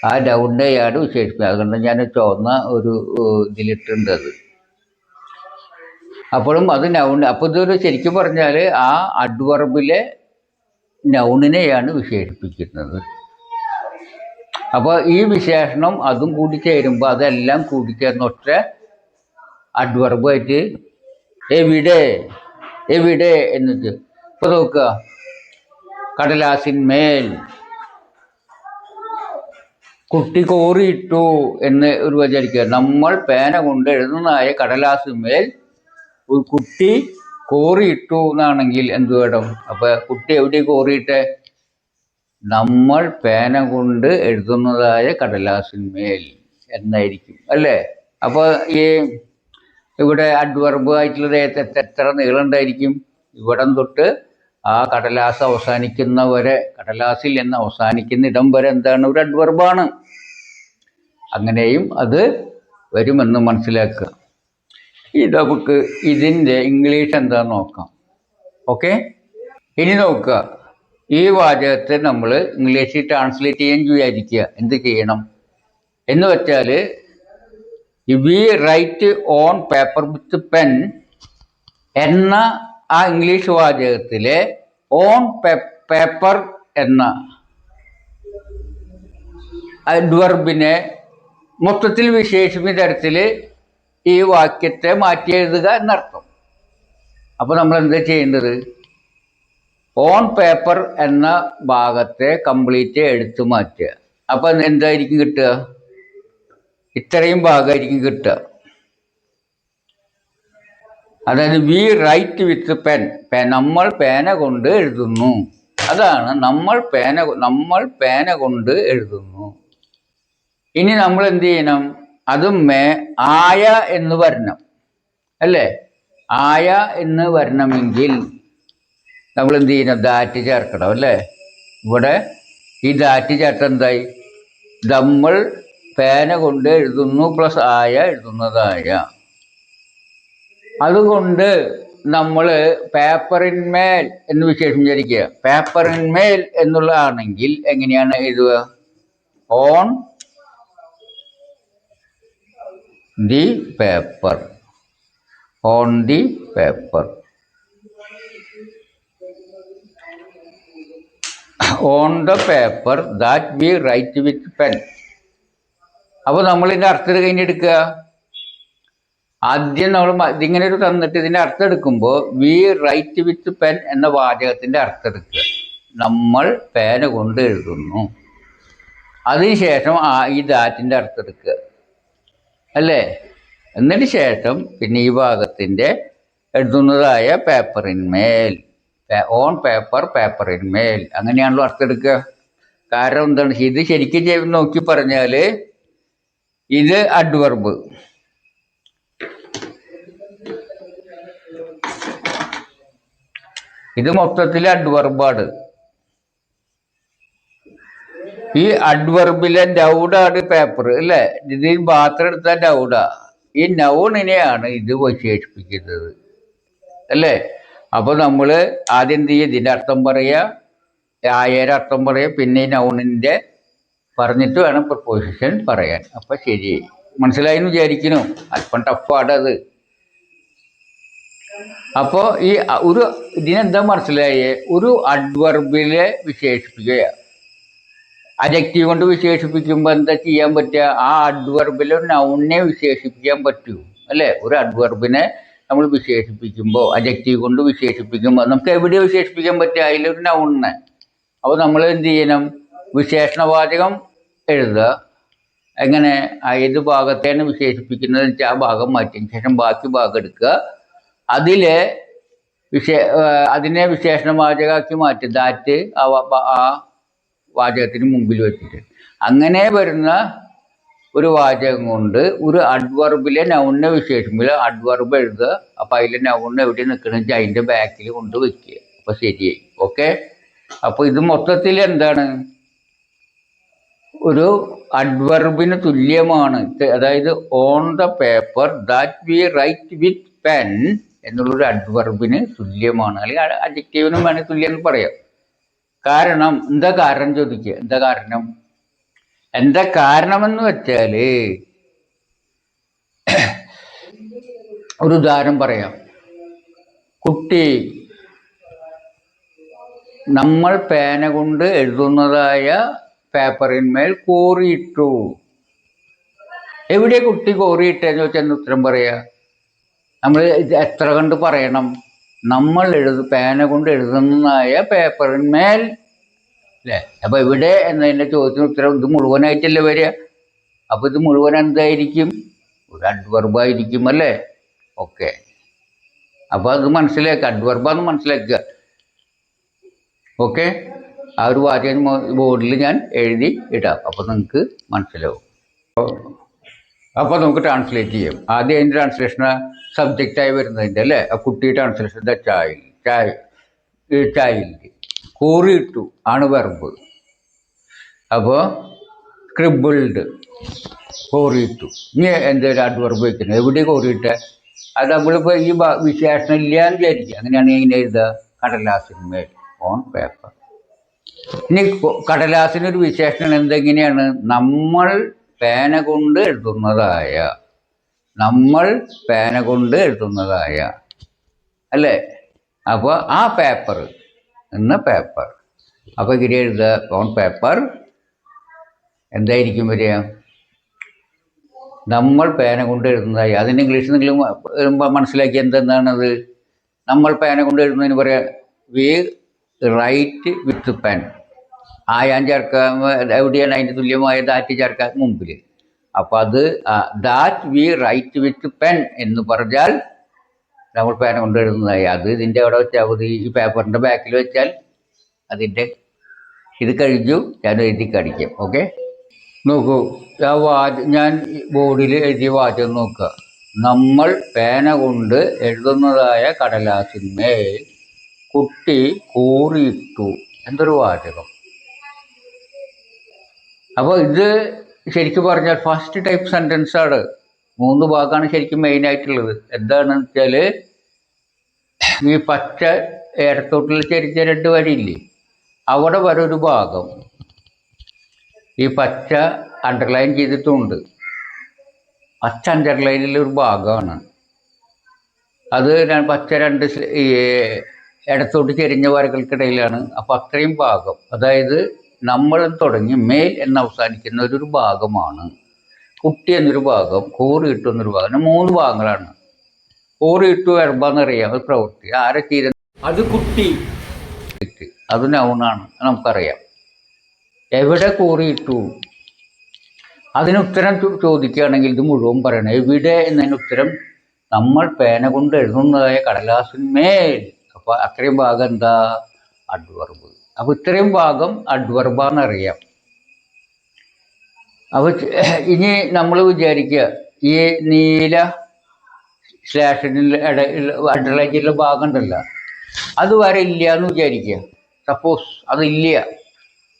ആ നൗണിനെയാണ് വിശേഷിപ്പിക്കുക. അതുകൊണ്ട് ഞാൻ ചുവന്ന ഒരു ഇതിലിട്ടുണ്ട് അത്. അപ്പോഴും അത് നൗൺ. അപ്പോൾ ഇതൊരു ശരിക്കും പറഞ്ഞാൽ ആ അഡ്വർബിലെ നൗണിനെയാണ് വിശേഷിപ്പിക്കുന്നത്. അപ്പോൾ ഈ വിശേഷണം അതും കൂടി ചേരുമ്പോൾ അതെല്ലാം കൂടിച്ചേർന്ന് ഒറ്റ അഡ്വർബായിട്ട് എവിടെ എവിടെ എന്നിട്ട്. ഇപ്പോൾ നോക്കുക, കടലാസിന്മേൽ കുട്ടി കോറിയിട്ടു എന്ന് ഒരു വിചാരിക്കുക. നമ്മൾ പേന കൊണ്ട് എഴുതുന്നതായ കടലാസിന്മേൽ ഒരു കുട്ടി കോറിയിട്ടു എന്നാണെങ്കിൽ എന്ത് വേണം? അപ്പോൾ കുട്ടി എവിടെ കോറിയിട്ടെ? നമ്മൾ പേന കൊണ്ട് എഴുതുന്നതായ കടലാസിന്മേൽ എന്നായിരിക്കും അല്ലേ? അപ്പോൾ ഈ ഇവിടെ അഡ്വർബ് ആയിട്ടുള്ളത് എത്ര നീളം ഉണ്ടായിരിക്കും? ഇവിടം തൊട്ട് ആ കടലാസ് അവസാനിക്കുന്ന വരെ, കടലാസിൽ എന്ന് അവസാനിക്കുന്ന ഇടം വരെ എന്താണ്? ഒരു അഡ്വർബാണ്. അങ്ങനെയും അത് വരുമെന്ന് മനസ്സിലാക്കുക. നമുക്ക് ഇതിൻ്റെ ഇംഗ്ലീഷ് എന്താന്ന് നോക്കാം. ഓക്കെ, ഇനി നോക്കുക. ഈ വാചകത്തെ നമ്മൾ ഇംഗ്ലീഷിൽ ട്രാൻസ്ലേറ്റ് ചെയ്യാൻ വിചാരിക്കുക. എന്ത് ചെയ്യണം എന്ന് വെച്ചാൽ, we write on paper with pen എന്ന ആ ഇംഗ്ലീഷ് വാചകത്തിലെ ഓൺ പേപ്പർ എന്ന അഡ്വർബിനെ മൊത്തത്തിൽ വിശേഷിപ്പിക്കുന്ന തരത്തിൽ ഈ വാക്യത്തെ മാറ്റി എഴുതുക എന്നർത്ഥം. അപ്പോൾ നമ്മൾ എന്താ ചെയ്യേണ്ടത്? ഓൺ പേപ്പർ എന്ന ഭാഗത്തെ കംപ്ലീറ്റ് എടുത്തു മാറ്റുക. അപ്പം എന്തായിരിക്കും കിട്ടുക? ഇത്രയും ഭാഗമായിരിക്കും കിട്ടുക. അതായത് വി റൈറ്റ് വിത്ത് പെൻ, നമ്മൾ പേന കൊണ്ട് എഴുതുന്നു. അതാണ് നമ്മൾ പേന കൊണ്ട് എഴുതുന്നു. ഇനി നമ്മൾ എന്ത് ചെയ്യണം? അതും ആയ എന്ന് വരണം അല്ലേ? ആയ എന്ന് വരണമെങ്കിൽ നമ്മൾ എന്ത് ചെയ്യണം? ദാറ്റ് ചേർക്കണം അല്ലേ? ഇവിടെ ഈ ദാറ്റ് ചേർത്ത എന്തായി? നമ്മൾ പേന കൊണ്ട് എഴുതുന്നു പ്ലസ് ആയ എഴുതുന്നതായ. അതുകൊണ്ട് നമ്മൾ പേപ്പറിന്മേൽ എന്ന് വിശേഷിപ്പിച്ചിരിക്കുക. പേപ്പറിന്മേൽ എന്നുള്ളതാണെങ്കിൽ എങ്ങനെയാണ് എഴുതുക? On the paper, on the paper, on the paper that we write with pen. അപ്പോൾ നമ്മളിതിൻ്റെ അർത്ഥം കഴിഞ്ഞെടുക്കുക. ആദ്യം നമ്മൾ ഇതിങ്ങനെ ഒരു തന്നിട്ട് ഇതിൻ്റെ അർത്ഥം എടുക്കുമ്പോൾ വി റൈറ്റ് വിത്ത് പെൻ എന്ന വാചകത്തിൻ്റെ അർത്ഥം എടുക്കുക. നമ്മൾ പേന കൊണ്ട് എഴുതുന്നു. അതിനുശേഷം ഈ ദാറ്റിൻ്റെ അർത്ഥം എടുക്കുക അല്ലേ? എന്നിട്ട് ശേഷം പിന്നെ ഈ ഭാഗത്തിൻ്റെ എഴുതുന്നതായ പേപ്പറിന്മേൽ, ഓൺ പേപ്പർ, പേപ്പറിന്മേൽ, അങ്ങനെയാണല്ലോ അർത്ഥം എടുക്കുക. കാരണം എന്താണ്? ഇത് ശരിക്കും നോക്കി പറഞ്ഞാൽ ഇത് അഡ്വർബ്, ഇത് മൊത്തത്തിൽ അഡ്വർബാണ്. ഈ അഡ്വർബിലെ നൗണാണ് പേപ്പർ അല്ലേ? ഇതിൽ മാത്രം എടുത്താൽ നൗണാ. ഈ നൗണിനെയാണ് ഇത് വിശേഷിപ്പിക്കുന്നത് അല്ലേ? അപ്പോൾ നമ്മൾ ആദ്യം എന്ത് ചെയ്യുക? ഇതിൻ്റെ അർത്ഥം പറയുക, ആയയുടെ അർത്ഥം പറയുക, പിന്നെ ഈ നൗണിൻ്റെ പറഞ്ഞിട്ട് വേണം പ്രപ്പോസിഷൻ പറയാൻ. അപ്പം ശരി, മനസ്സിലായി എന്ന് വിചാരിക്കുന്നു. അല്പം ടഫാണ് അത്. അപ്പോൾ ഈ ഒരു ഇതിനെന്താ മനസ്സിലായേ? ഒരു അഡ്വർബിലെ വിശേഷിപ്പിക്കുക. അഡ്ജക്റ്റീവ് കൊണ്ട് വിശേഷിപ്പിക്കുമ്പോൾ എന്താ ചെയ്യാൻ പറ്റുക? ആ അഡ്വർബിലെ ഒരു നൗണിനെ വിശേഷിപ്പിക്കാൻ പറ്റൂ അല്ലേ? ഒരു അഡ്വർബിനെ നമ്മൾ വിശേഷിപ്പിക്കുമ്പോൾ, അഡ്ജക്റ്റീവ് കൊണ്ട് വിശേഷിപ്പിക്കുമ്പോൾ നമുക്ക് എവിടെ വിശേഷിപ്പിക്കാൻ പറ്റുക? അതിലൊരു നൗണിനെ. അപ്പോൾ നമ്മൾ എന്ത് ചെയ്യണം? വിശേഷണവാചകം എഴുതുക. എങ്ങനെ? ഏത് ഭാഗത്തെയാണ് വിശേഷിപ്പിക്കുന്നത് വെച്ചാൽ ആ ഭാഗം മാറ്റിയതിന് ശേഷം ബാക്കി ഭാഗം എടുക്കുക. അതിനെ വിശേഷണവാചകമാക്കി മാറ്റും. ദാറ്റ് ആ വാചകത്തിന് മുമ്പിൽ വെച്ചിട്ട്. അങ്ങനെ വരുന്ന ഒരു വാചകം കൊണ്ട് ഒരു അഡ്വർബിലെ നൗണിനെ വിശേഷിപ്പില്ല, അഡ്വർബ് എഴുതുക. അപ്പം അതിലെ നൗൺ എവിടെ നിൽക്കണമെന്ന് വെച്ചാൽ അതിൻ്റെ ബാക്കിൽ കൊണ്ട് വെക്കുക. അപ്പം ശരിയായി. ഓക്കെ. അപ്പോൾ ഇത് മൊത്തത്തിൽ എന്താണ്, ഒരു അഡ്വർബിന് തുല്യമാണ്. അതായത് on the paper that we write with pen എന്നുള്ളൊരു അഡ്വർബിന് തുല്യമാണ്. അല്ലെങ്കിൽ അഡ്ജക്റ്റീവിനും വേണമെങ്കിൽ തുല്യം എന്ന് പറയാം. കാരണം എന്താ കാരണം ചോദിക്കുക. എന്താ കാരണമെന്ന് വെച്ചാൽ ഒരു ഉദാഹരണം പറയാം. കുട്ടി നമ്മൾ പേന കൊണ്ട് എഴുതുന്നതായ പേപ്പറിന്മേൽ കോറിയിട്ടു. എവിടെ കുട്ടി കോറിയിട്ടെന്ന് വെച്ചാൽ ഉത്തരം പറയാ. നമ്മൾ എത്ര കണ്ട് പറയണം? നമ്മൾ പേന കൊണ്ട് എഴുതുന്നതായ പേപ്പറിന്മേൽ അല്ലേ. അപ്പൊ എവിടെ എന്നതിൻ്റെ ചോദ്യത്തിന് ഉത്തരം ഇത് മുഴുവനായിട്ടല്ലേ വരിക. അപ്പൊ ഇത് മുഴുവൻ എന്തായിരിക്കും? ഒരു അഡ്വർബായിരിക്കും അല്ലേ. ഓക്കെ. അപ്പൊ അത് മനസ്സിലാക്കുക, അഡ്വർബാന്ന് മനസ്സിലാക്കുക. ഓക്കെ. ആ ഒരു വാചകം ബോർഡിൽ ഞാൻ എഴുതി ഇടാം, അപ്പോൾ നിങ്ങൾക്ക് മനസ്സിലാവും. അപ്പോൾ നമുക്ക് ട്രാൻസ്ലേറ്റ് ചെയ്യാം. ആദ്യം അതിൻ്റെ ട്രാൻസ്ലേഷന് സബ്ജക്റ്റായി വരുന്നതിൻ്റെ അല്ലേ. ആ കുട്ടി ട്രാൻസ്ലേഷൻ ദ ചൈൽഡ്. കോറിയിട്ടു ആണ് വെർബ്. അപ്പോൾ സ്ക്രിബിൾഡ്, കോറിയിട്ടു. ഇനി എന്തൊരു അഡ്വർബ് വയ്ക്കുന്നത്? എവിടെ കോറിയിട്ട്? അത് നമ്മളിപ്പോൾ ഈ വിശേഷണം ഇല്ല എന്ന് വിചാരിക്കുക. അങ്ങനെയാണ് ഇങ്ങനെ എഴുതുക, കടലാസിന്മേൽ, ഓൺ പേപ്പർ. ഇനി കടലാസിനൊരു വിശേഷണം എന്തെങ്ങനെയാണ്? നമ്മൾ പേന കൊണ്ട് എഴുതുന്നതായ അല്ലേ. അപ്പോൾ ആ പേപ്പർ പേപ്പർ. അപ്പോൾ ഇങ്ങനെ എഴുതുക, ഓൺ പേപ്പർ. എന്തായിരിക്കും വരിക? നമ്മൾ പേന കൊണ്ട് എഴുതുന്നതായി. അതിന് ഇംഗ്ലീഷ് നിങ്ങൾ മനസ്സിലാക്കി എന്തെന്നാണത്? നമ്മൾ പേന കൊണ്ട് എഴുതുന്നതിന് പറയാം വി റൈറ്റ് വിത്ത് പെൻ. ഞാൻ ചേർക്കാൻ എവിടെയാണ് അതിൻ്റെ തുല്യമായ ദാറ്റ് ചേർക്കാൻ മുമ്പിൽ. അപ്പം അത് that we write with pen എന്ന് പറഞ്ഞാൽ നമ്മൾ പേന കൊണ്ട് എഴുതുന്നതായി. അത് ഇതിൻ്റെ അവിടെ വെച്ചാൽ മതി. ഈ പേപ്പറിൻ്റെ ബാക്കിൽ വെച്ചാൽ അതിൻ്റെ ഇത് കഴിഞ്ഞു. ഞാൻ എഴുതി കാണിക്കാം. ഓക്കെ. നോക്കൂ, ഞാൻ ബോർഡിൽ എഴുതിയ വാചകം നോക്കുക. നമ്മൾ പേന കൊണ്ട് എഴുതുന്നതായ കടലാസിന്മേൽ കുട്ടി കോറിയിട്ടു. എന്തൊരു വാചകം. അപ്പോൾ ഇത് ശരിക്കും പറഞ്ഞാൽ ഫസ്റ്റ് ടൈപ്പ് സെൻറ്റൻസ് ആണ്. 3 ഭാഗമാണ് ശരിക്കും മെയിനായിട്ടുള്ളത്. എന്താണെന്ന് വെച്ചാൽ ഈ പച്ച ഇടത്തോട്ടുള്ള ചെറിയ 2 വരിയില്ലേ, അവിടെ വരെ ഒരു ഭാഗം ഈ പച്ച അണ്ടർലൈൻ ചെയ്തിട്ടുണ്ട്. പച്ച അണ്ടർലൈനിലൊരു ഭാഗമാണ് അത്. പച്ച 2 ഇടത്തോട്ട് ചെരിഞ്ഞ വരകൾക്കിടയിലാണ്. അപ്പോൾ അത്രയും ഭാഗം, അതായത് നമ്മൾ തുടങ്ങി മേൽ എന്ന് അവസാനിക്കുന്ന ഒരു ഭാഗമാണ്. കുട്ടി എന്നൊരു ഭാഗം, കോറിയിട്ടു എന്നൊരു ഭാഗം. 3 ഭാഗങ്ങളാണ്. കോറിയിട്ടു വെർബാന്നറിയാം, അത് പ്രവൃത്തി. ആരെ ചെയ്ത അത് കുട്ടി, അത് നൗണാണ്, നമുക്കറിയാം. എവിടെ കോറിയിട്ടു? അതിന് ഉത്തരം ചോദിക്കുകയാണെങ്കിൽ ഇത് മുഴുവൻ പറയണം. എവിടെ എന്നതിന് ഉത്തരം നമ്മൾ പേന കൊണ്ട് എഴുതുന്നതായ കടലാസിന്മേൽ. അപ്പോൾ അത്രയും ഭാഗം എന്താ? അഡ്വർബ്. അപ്പോൾ ഇത്രയും ഭാഗം അഡ്വർബാന്നറിയാം. അപ്പോൾ ഇനി നമ്മൾ വിചാരിക്കുക ഈ നീല സ്ലാഷിനുള്ള അണ്ടർലൈൻ ചെയ്തുള്ള ഭാഗം ഉണ്ടല്ലോ, അത് വരെ ഇല്ല എന്ന് വിചാരിക്കുക. സപ്പോസ് അതില്ല,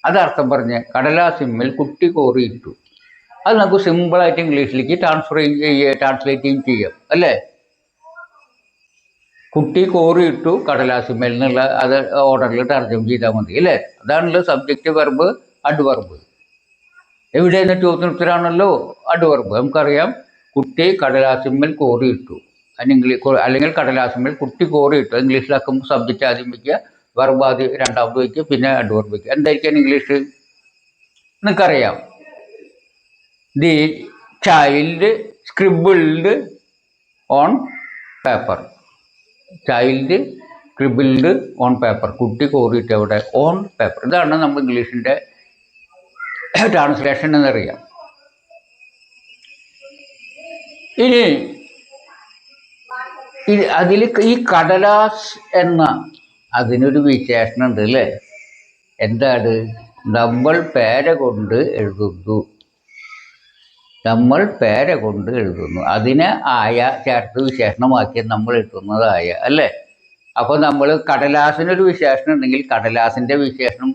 അതർത്ഥം പറഞ്ഞ് കടലാസിന്മേൽ കുട്ടി കോറിയിട്ടു. അത് നമുക്ക് സിമ്പിളായിട്ട് ഇംഗ്ലീഷിലേക്ക് ട്രാൻസ്ലേറ്റ് ചെയ്യാം അല്ലേ. കുട്ടി കോറിയിട്ടു കടലാസിന്മേൽ എന്നുള്ള അത് ഓർഡറിൽ തർജ്ജമ ചെയ്താൽ മതി അല്ലേ. അതാണല്ലോ സബ്ജക്റ്റ്, വെർബ്, അഡ്വർബ്. എവിടെ എന്ന ചോദ്യത്തിന് ഉത്തരമാണല്ലോ അഡ്വർബ്. നമുക്കറിയാം കുട്ടി കടലാസിന്മേൽ കോറിയിട്ടു, അല്ലെങ്കിൽ കടലാസിന്മേൽ കുട്ടി കോറിയിട്ടു. ഇംഗ്ലീഷിലാക്കുമ്പോൾ സബ്ജക്റ്റ് ആദ്യം വയ്ക്കുക, വെർബ് ആദ്യം രണ്ടാമത് വയ്ക്കുക, പിന്നെ അഡ്വർബ് വയ്ക്കുക. എന്തായിരിക്കും ഇംഗ്ലീഷ് നിങ്ങൾക്കറിയാം. The child scribbled on paper. Child scribbled on paper. കുട്ടി കോറിയിട്ട് എവിടെ? On paper. ഇതാണ് നമ്മൾ ഇംഗ്ലീഷിൻ്റെ ട്രാൻസ്ലേഷൻ എന്നറിയാം. ഇനി അതിൽ ഈ കടലാസ് എന്ന അതിനൊരു വിശേഷണം ഉണ്ട് അല്ലേ. എന്താണ്? നമ്മൾ പേന കൊണ്ട് എഴുതുന്നു. നമ്മൾ പേന കൊണ്ട് എഴുതുന്നു. അതിനെ ആയ ചേർത്ത് വിശേഷണമാക്കി നമ്മൾ എഴുതുന്നതായ അല്ലേ. അപ്പോൾ നമ്മൾ കടലാസിനൊരു വിശേഷണം ഉണ്ടെങ്കിൽ കടലാസിൻ്റെ വിശേഷണം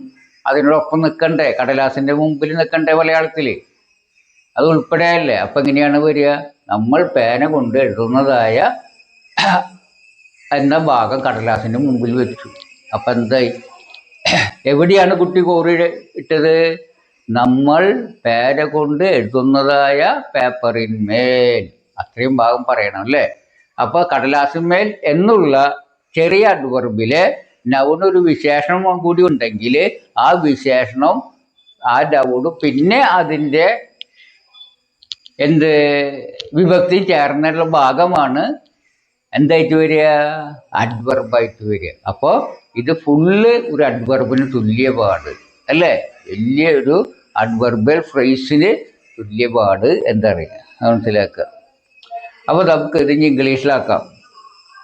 അതിനോടൊപ്പം നിൽക്കണ്ടേ, കടലാസിൻ്റെ മുമ്പിൽ നിൽക്കണ്ടേ മലയാളത്തിൽ, അത് ഉൾപ്പെടെയല്ലേ. അപ്പം എങ്ങനെയാണ് വരിക? നമ്മൾ പേന കൊണ്ട് എഴുതുന്നതായ എന്ന ഭാഗം കടലാസിൻ്റെ മുമ്പിൽ വെച്ചു. അപ്പം എന്തായി? എവിടെയാണ് കുട്ടി കോറി ഇട്ടത്? നമ്മൾ പേന കൊണ്ട് എഴുതുന്നതായ പേപ്പറിന്മേൽ. അത്രയും ഭാഗം പറയണം അല്ലേ. അപ്പോൾ കടലാസിന്മേൽ എന്നുള്ള ചെറിയ അഡ്വർബിലെ നൗണൊരു വിശേഷണം കൂടി ഉണ്ടെങ്കിൽ ആ വിശേഷണം ആ നൗണ് പിന്നെ അതിൻ്റെ വിഭക്തി ചേർന്നുള്ള ഭാഗമാണ് എന്തായിട്ട് വരിക? അഡ്വർബായിട്ട് വരിക. അപ്പോൾ ഇത് ഫുള്ള് ഒരു അഡ്വർബിന് തുല്യപാട് അല്ലേ. വലിയൊരു അഡ്വർബൽ ഫ്രേസിന് തുല്യപാട് എന്താ പറയുക, മനസ്സിലാക്കുക. അപ്പോൾ നമുക്ക് ഇതിന് ഇംഗ്ലീഷിലാക്കാം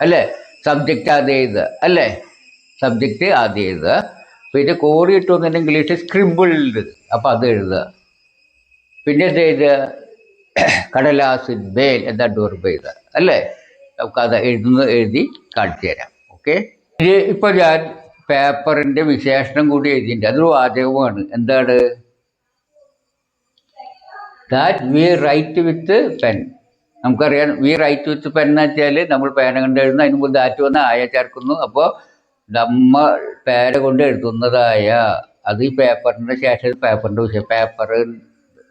അല്ലേ. സബ്ജക്റ്റ് ആദ്യം എഴുതുക അല്ലേ, സബ്ജക്റ്റ് ആദ്യം എഴുതുക. പിന്നെ കോറി ഇട്ടു വന്നിട്ട് ഇംഗ്ലീഷ് സ്ക്രിബിൾഡ്, അപ്പോൾ അത് എഴുതുക. പിന്നെ ഇത് എഴുതുക കടലാസിന്മേൽ എന്താ അഡ്വർബ് എഴുതുക അല്ലേ. നമുക്കത് എഴുതി കാണിച്ചു തരാം. ഓക്കെ, ഇത് ഇപ്പോൾ ഞാൻ പേപ്പറിൻ്റെ വിശേഷണം കൂടി എഴുതിയിട്ടുണ്ട്. അതൊരു വാചകമാണ്. എന്താണ്? That we write with pen. നമുക്കറിയാം വി റൈറ്റ് വിത്ത് പെൻ എന്ന് വെച്ചാൽ നമ്മൾ പേന കൊണ്ട് എഴുതുന്ന, അതിന് മുമ്പ് ദാറ്റ് വന്ന് ആയ ചേർക്കുന്നു. അപ്പോൾ നമ്മൾ പേന കൊണ്ട് എഴുതുന്നതായ, അത് ഈ പേപ്പറിൻ്റെ ശേഷം പേപ്പറിൻ്റെ വിഷയം, പേപ്പർ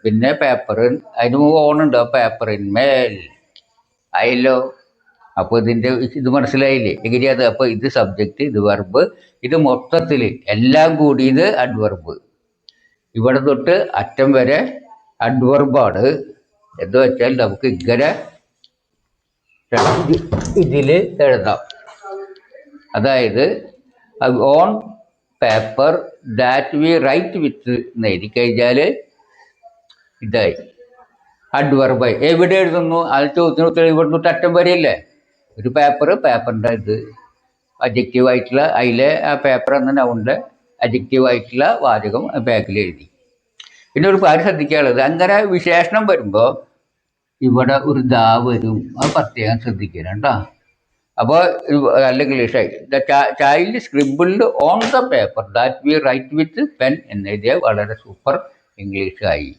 പിന്നെ പേപ്പർ, അതിന് മുമ്പ് ഓണുണ്ട് പേപ്പറിന്മേൽ ആയല്ലോ. അപ്പോൾ ഇതിൻ്റെ ഇത് മനസ്സിലായില്ലേ എങ്ങനെയത്? അപ്പോൾ ഇത് സബ്ജക്റ്റ്, ഇത് വെർബ്, ഇത് മൊത്തത്തിൽ എല്ലാം കൂടി ഇത് അഡ്വർബ്. ഇവിടെ തൊട്ട് അറ്റം വരെ അഡ്വർബാണ്. എന്ന് വെച്ചാൽ നമുക്ക് ഇങ്ങനെ ഇതിൽ എഴുതാം. അതായത് on paper that we write with എന്ന് എഴുതി കഴിഞ്ഞാൽ ഇതായി അഡ്വർബായി. എവിടെ എഴുതുന്നു? അത് ചോദ്യത്തിന് ഉത്തരം ഇവിടെ തൊട്ട് അറ്റം വരെയല്ലേ. ഒരു പേപ്പറിൻ്റെ ഇത് അഡ്ജക്റ്റീവായിട്ടുള്ള അതിലെ ആ പേപ്പർ എന്ന നൗണിൻ്റെ അഡ്ജക്റ്റീവായിട്ടുള്ള വാചകം ബാക്കിൽ എഴുതി. പിന്നെ ഒരു കാര്യം ശ്രദ്ധിക്കാനുള്ളത്, അങ്ങനെ വിശേഷണം വരുമ്പോൾ ഇവിടെ ഒരു ദാ വരും, അത് പ്രത്യേകം ശ്രദ്ധിക്കണം കേട്ടോ. അപ്പോൾ നല്ല ഇംഗ്ലീഷായി. The child scribbled on the paper that we write with pen എന്നെഴുതിയ വളരെ സൂപ്പർ ഇംഗ്ലീഷായി.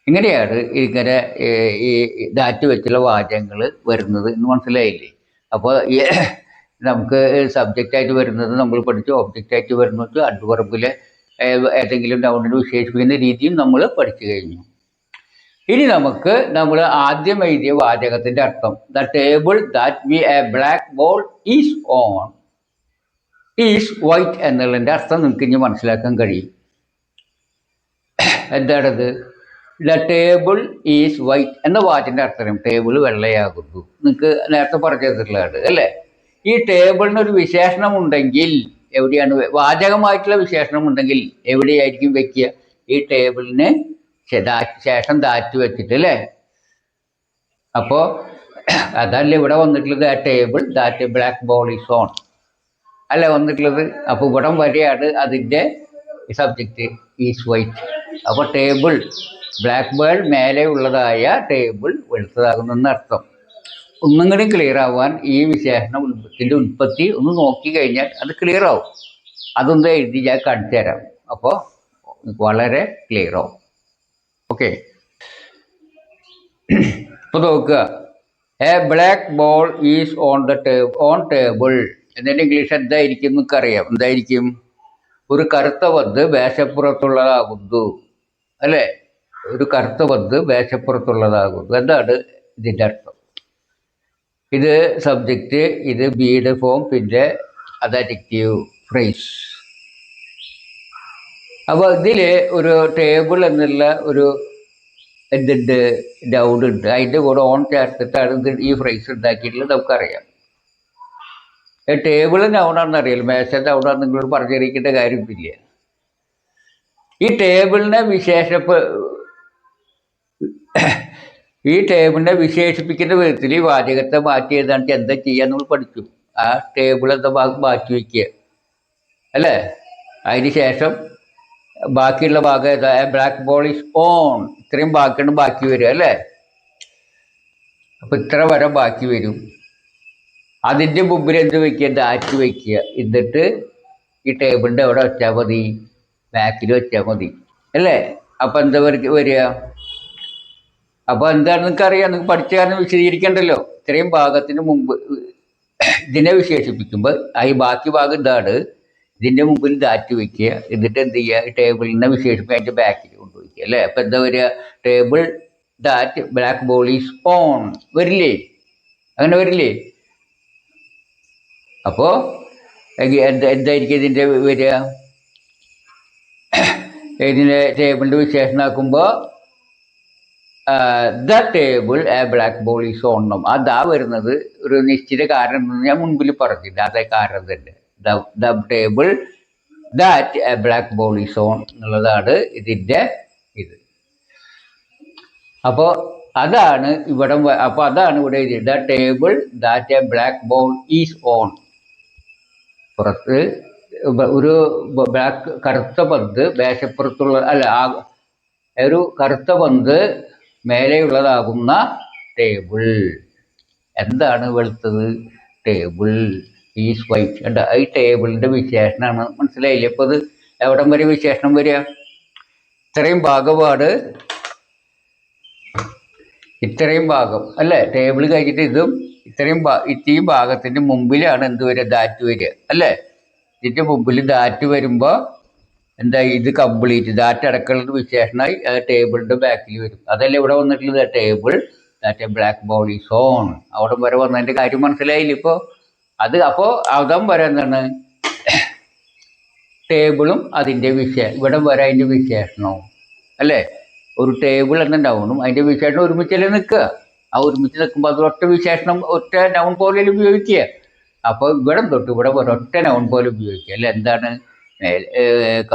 ഇങ്ങനെയാണ് ഇങ്ങനെ ഈ ദാറ്റ് വെച്ചുള്ള വാചകങ്ങൾ വരുന്നത് എന്ന് മനസ്സിലായില്ലേ. അപ്പോൾ നമുക്ക് സബ്ജക്റ്റായിട്ട് വരുന്നത് നമ്മൾ പഠിച്ചു, ഒബ്ജക്റ്റായിട്ട് വരുന്നത് അഡ്വർബിലെ ഏതെങ്കിലും നൗണിനെ വിശേഷിപ്പിക്കുന്ന രീതിയും നമ്മൾ പഠിച്ചു കഴിഞ്ഞു. ഇനി നമുക്ക് നമ്മൾ ആദ്യം എഴുതിയ വാചകത്തിൻ്റെ അർത്ഥം, the table that we A black ball is one is white എന്നുള്ളതിൻ്റെ അർത്ഥം നിങ്ങൾക്ക് ഇനി മനസ്സിലാക്കാൻ കഴിയും. എന്താണത്? ദ ടേബിൾ ഈസ് വൈറ്റ് എന്ന വാക്കിൻ്റെ അർത്ഥം ടേബിൾ വെള്ളയാകുന്നു. നിങ്ങൾക്ക് നേരത്തെ പറഞ്ഞു തന്നിട്ടുള്ളതാണ് അല്ലേ. ഈ ടേബിളിനൊരു വിശേഷണം ഉണ്ടെങ്കിൽ എവിടെയാണ്, വാചകമായിട്ടുള്ള വിശേഷണം ഉണ്ടെങ്കിൽ എവിടെയായിരിക്കും വെക്കുക? ഈ ടേബിളിന് ശേഷം ദാറ്റ് വെച്ചിട്ട് അല്ലേ. അപ്പോൾ അതല്ലേ ഇവിടെ വന്നിട്ടുള്ളത്, ആ table that black ball is on അല്ലേ വന്നിട്ടുള്ളത്. അപ്പോൾ ഇവിടം വരെയാണ് അതിൻ്റെ സബ്ജക്റ്റ് ഈസ് വൈറ്റ്. അപ്പോൾ ടേബിൾ ബ്ലാക്ക് ബോൾ മേലെ ഉള്ളതായ ടേബിൾ വെളുത്തതാകുന്നെന്ന് അർത്ഥം. ഒന്നും കൂടി ക്ലിയർ ആവാൻ ഈ വിശേഷണത്തിൻ്റെ ഉൽപ്പത്തി ഒന്ന് നോക്കി കഴിഞ്ഞാൽ അത് ക്ലിയർ ആവും. അതൊന്ന് എഴുതി ഞാൻ കാണിച്ചു തരാം. അപ്പോൾ വളരെ ക്ലിയർ ആവും. ഓക്കെ, ഇപ്പോൾ നോക്കുക, A black ball is on table എന്നതിൻ്റെ ഇംഗ്ലീഷ് എന്തായിരിക്കും നമുക്കറിയാം. എന്തായിരിക്കും? ഒരു കറുത്ത പന്ത് മേശപ്പുറത്തുള്ളതാകുന്നു അല്ലേ. ഒരു കറുത്ത പന്ത് മേശപ്പുറത്തുള്ളതാകുന്നു. എന്താണ് ഇതിൻ്റെ അർത്ഥം? ഇത് സബ്ജക്റ്റ്, ഇത് ബീഡ് ഫോം, പിന്നെ അത് അഡ്ജക്റ്റീവ് ഫ്രേസ്. അപ്പോൾ ഇതിൽ ഒരു ടേബിൾ എന്നുള്ള ഒരു എന്തുണ്ട്, നൗൺ ഉണ്ട്. അതിൻ്റെ കൂടെ ഓൺ ചേർത്തിട്ടാണ് ഇത് ഈ ഫ്രേസ് ഉണ്ടാക്കിയിട്ടുള്ളത് നമുക്കറിയാം. ടേബിൾ നൗണാണെന്ന് അറിയാലോ, മേശ നൗണാണെന്ന് നിങ്ങളോട് പറഞ്ഞറിയിക്കേണ്ട കാര്യമില്ല. ഈ ടേബിളിനെ വിശേഷിപ്പിക്കുന്ന വിധത്തിൽ ഈ വാചകത്തെ മാറ്റി എഴുതാണ്ട് എന്താ ചെയ്യാൻ നമ്മൾ പഠിച്ചു. ആ ടേബിൾ എന്താ ഭാഗം മാറ്റി വയ്ക്കുക അല്ലേ. അതിന് ശേഷം ബാക്കിയുള്ള ഭാഗം ഏതാ? Black ball is on. ഇത്രയും ബാക്കിയാണ് ബാക്കി വരിക അല്ലേ? അപ്പം ഇത്ര വരെ ബാക്കി വരും. അതിൻ്റെ മുമ്പിൽ എന്ത് വയ്ക്കുക? ദാറ്റ് വയ്ക്കുക. എന്നിട്ട് ഈ ടേബിളിൻ്റെ അവിടെ വെച്ചാൽ മതി, ബാക്കിൽ വെച്ചാൽ മതി അല്ലേ? അപ്പം എന്താ വരിക? അപ്പോൾ എന്താണെന്ന് നിങ്ങൾക്ക് അറിയാം, നിങ്ങൾക്ക് പഠിച്ച കാരണം വിശദീകരിക്കണ്ടല്ലോ. ഇത്രയും ഭാഗത്തിന് മുമ്പ് ഇതിനെ വിശേഷിപ്പിക്കുമ്പോൾ ഈ ബാക്കി ഭാഗം ഇതാണ്. ഇതിൻ്റെ മുമ്പിൽ ദാറ്റ് വയ്ക്കുക. എന്നിട്ട് എന്ത് ചെയ്യുക? ടേബിളിനെ വിശേഷിപ്പിക്കുക, അതിൻ്റെ ബാക്കിൽ കൊണ്ടുവയ്ക്കുക അല്ലേ? അപ്പം എന്താ വരിക? Table that black ball is on വരില്ലേ? അങ്ങനെ വരില്ലേ? അപ്പോൾ എന്തായിരിക്കും ഇതിൻ്റെ വരിക? ഇതിൻ്റെ ടേബിളിൻ്റെ വിശേഷണമാക്കുമ്പോൾ the table a black ball is on. അതാ വരുന്നത് ഒരു നിശ്ചിത കാരണം ഞാൻ മുൻപിൽ പറഞ്ഞില്ല. അതേ കാരണം തന്നെ. The table that A black ball is on എന്നുള്ളതാണ് ഇതിൻ്റെ ഇത്. അപ്പോൾ അതാണ് ഇവിടെ. അപ്പോൾ അതാണ് ഇവിടെ the table that A black ball is on. പുറത്ത് ഒരു ബ്ലാക്ക് കറുത്ത പന്ത് മേശപ്പുറത്തുള്ള ഒരു കറുത്ത പന്ത് മേലെയുള്ളതാകുന്ന ടേബിൾ. എന്താണ് വെളുത്തത്? Table is white. കണ്ട, ഈ ടേബിളിൻ്റെ വിശേഷണമാണ്. മനസ്സിലായില്ലേ? അപ്പോൾ അത് എവിടം വരെ വിശേഷണം വരിക? ഇത്രയും ഭാഗമാണ്, ഇത്രയും ഭാഗം അല്ലേ? ടേബിൾ കഴിഞ്ഞിട്ട് ഇതും ഇത്രയും ഭാഗത്തിൻ്റെ മുമ്പിലാണ് എന്ത് വരിക? ദാറ്റ് വരിക അല്ലേ? ഇതിൻ്റെ മുമ്പിൽ ദാറ്റ് വരുമ്പോൾ എന്താ? ഇത് കംപ്ലീറ്റ് ദാറ്റ് അടക്കമുള്ളത് വിശേഷണമായി ടേബിളിൻ്റെ ബാക്കിൽ വരും. അതല്ലേ ഇവിടെ വന്നിട്ടുള്ളത്? Table that A black ball is on. അവിടെ വരെ വന്നതിൻ്റെ കാര്യം മനസ്സിലായില്ല ഇപ്പോൾ? അത് അപ്പോൾ അവിടം വരെ എന്താണ്? ടേബിളും അതിൻ്റെ ഇവിടെ വരെ അതിൻ്റെ വിശേഷണവും അല്ലേ? ഒരു ടേബിൾ എന്ന നൗണും അതിൻ്റെ വിശേഷണം ഒരുമിച്ചല്ലേ നിൽക്കുക. ആ ഒരുമിച്ച് നിൽക്കുമ്പോൾ അത് ഒറ്റ വിശേഷണം, ഒറ്റ നൗൺ പോലെ ഉപയോഗിക്കുക. അപ്പോൾ ഇവിടെ തൊട്ട് ഇവിടെ ഒരൊറ്റ നൗൺ പോലെ ഉപയോഗിക്കുക അല്ലേ? എന്താണ്?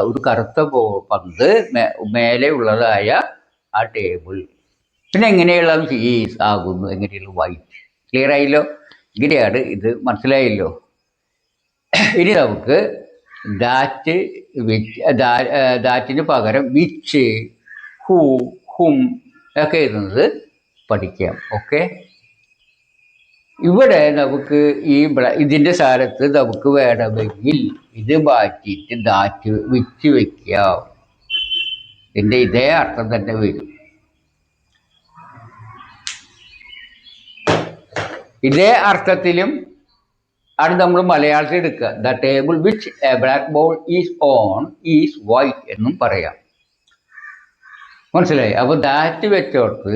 ഒരു കറുത്ത പന്ത് മേലെ ഉള്ളതായ ആ ടേബിൾ. പിന്നെ എങ്ങനെയുള്ള ഈസ് ആകുന്നു? എങ്ങനെയുള്ള വൈറ്റ്. ക്ലിയർ ആയില്ലോ? ഇങ്ങനെയാണ് ഇത്. മനസ്സിലായല്ലോ? ഇനി നമുക്ക് ദാറ്റിന് പകരം വിച്ച്, ഹൂ, ഹും ഒക്കെ എഴുതുന്നത് പഠിക്കാം. ഓക്കെ, ഇവിടെ നമുക്ക് ഇതിൻ്റെ സ്ഥാനത്ത് നമുക്ക് വേണമെങ്കിൽ ഇത് മാറ്റിയിട്ട് ദാറ്റ് വിച്ച് വയ്ക്കാം. ഇതിൻ്റെ ഇതേ അർത്ഥം തന്നെ വരും. ഇതേ അർത്ഥത്തിലും ആണ് നമ്മൾ മലയാളത്തിൽ എടുക്കുക. The table which A black ball is one is white എന്നും പറയാം. മനസ്സിലായി? അപ്പോൾ ദാറ്റ് വെച്ചോട്ട്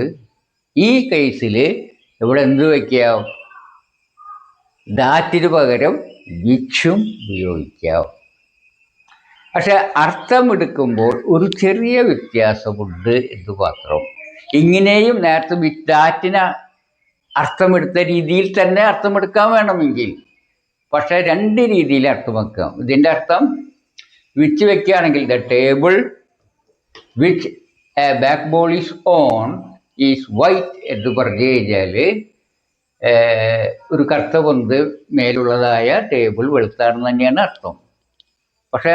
ഈ കേസിൽ ഇവിടെ എന്ത് വയ്ക്കാം? ദാറ്റിന് പകരം വിച്ചും ഉപയോഗിക്കാം. പക്ഷെ അർത്ഥം എടുക്കുമ്പോൾ ഒരു ചെറിയ വ്യത്യാസമുണ്ട് എന്ന് മാത്രം. ഇങ്ങനെയും നേരത്തെ ദാറ്റിന് അർത്ഥമെടുത്ത രീതിയിൽ തന്നെ അർത്ഥമെടുക്കാൻ വേണമെങ്കിൽ, പക്ഷേ രണ്ട് രീതിയിൽ അർത്ഥമാക്കാം. ഇതിൻ്റെ അർത്ഥം വിച്ച് വയ്ക്കുകയാണെങ്കിൽ the table which A black ball is one is white എന്ന് പറഞ്ഞു കഴിഞ്ഞാൽ ഒരു കറുത്ത പന്ത് മേലുള്ളതായ ടേബിൾ വെളുത്താണെന്ന് തന്നെയാണ് അർത്ഥം. പക്ഷേ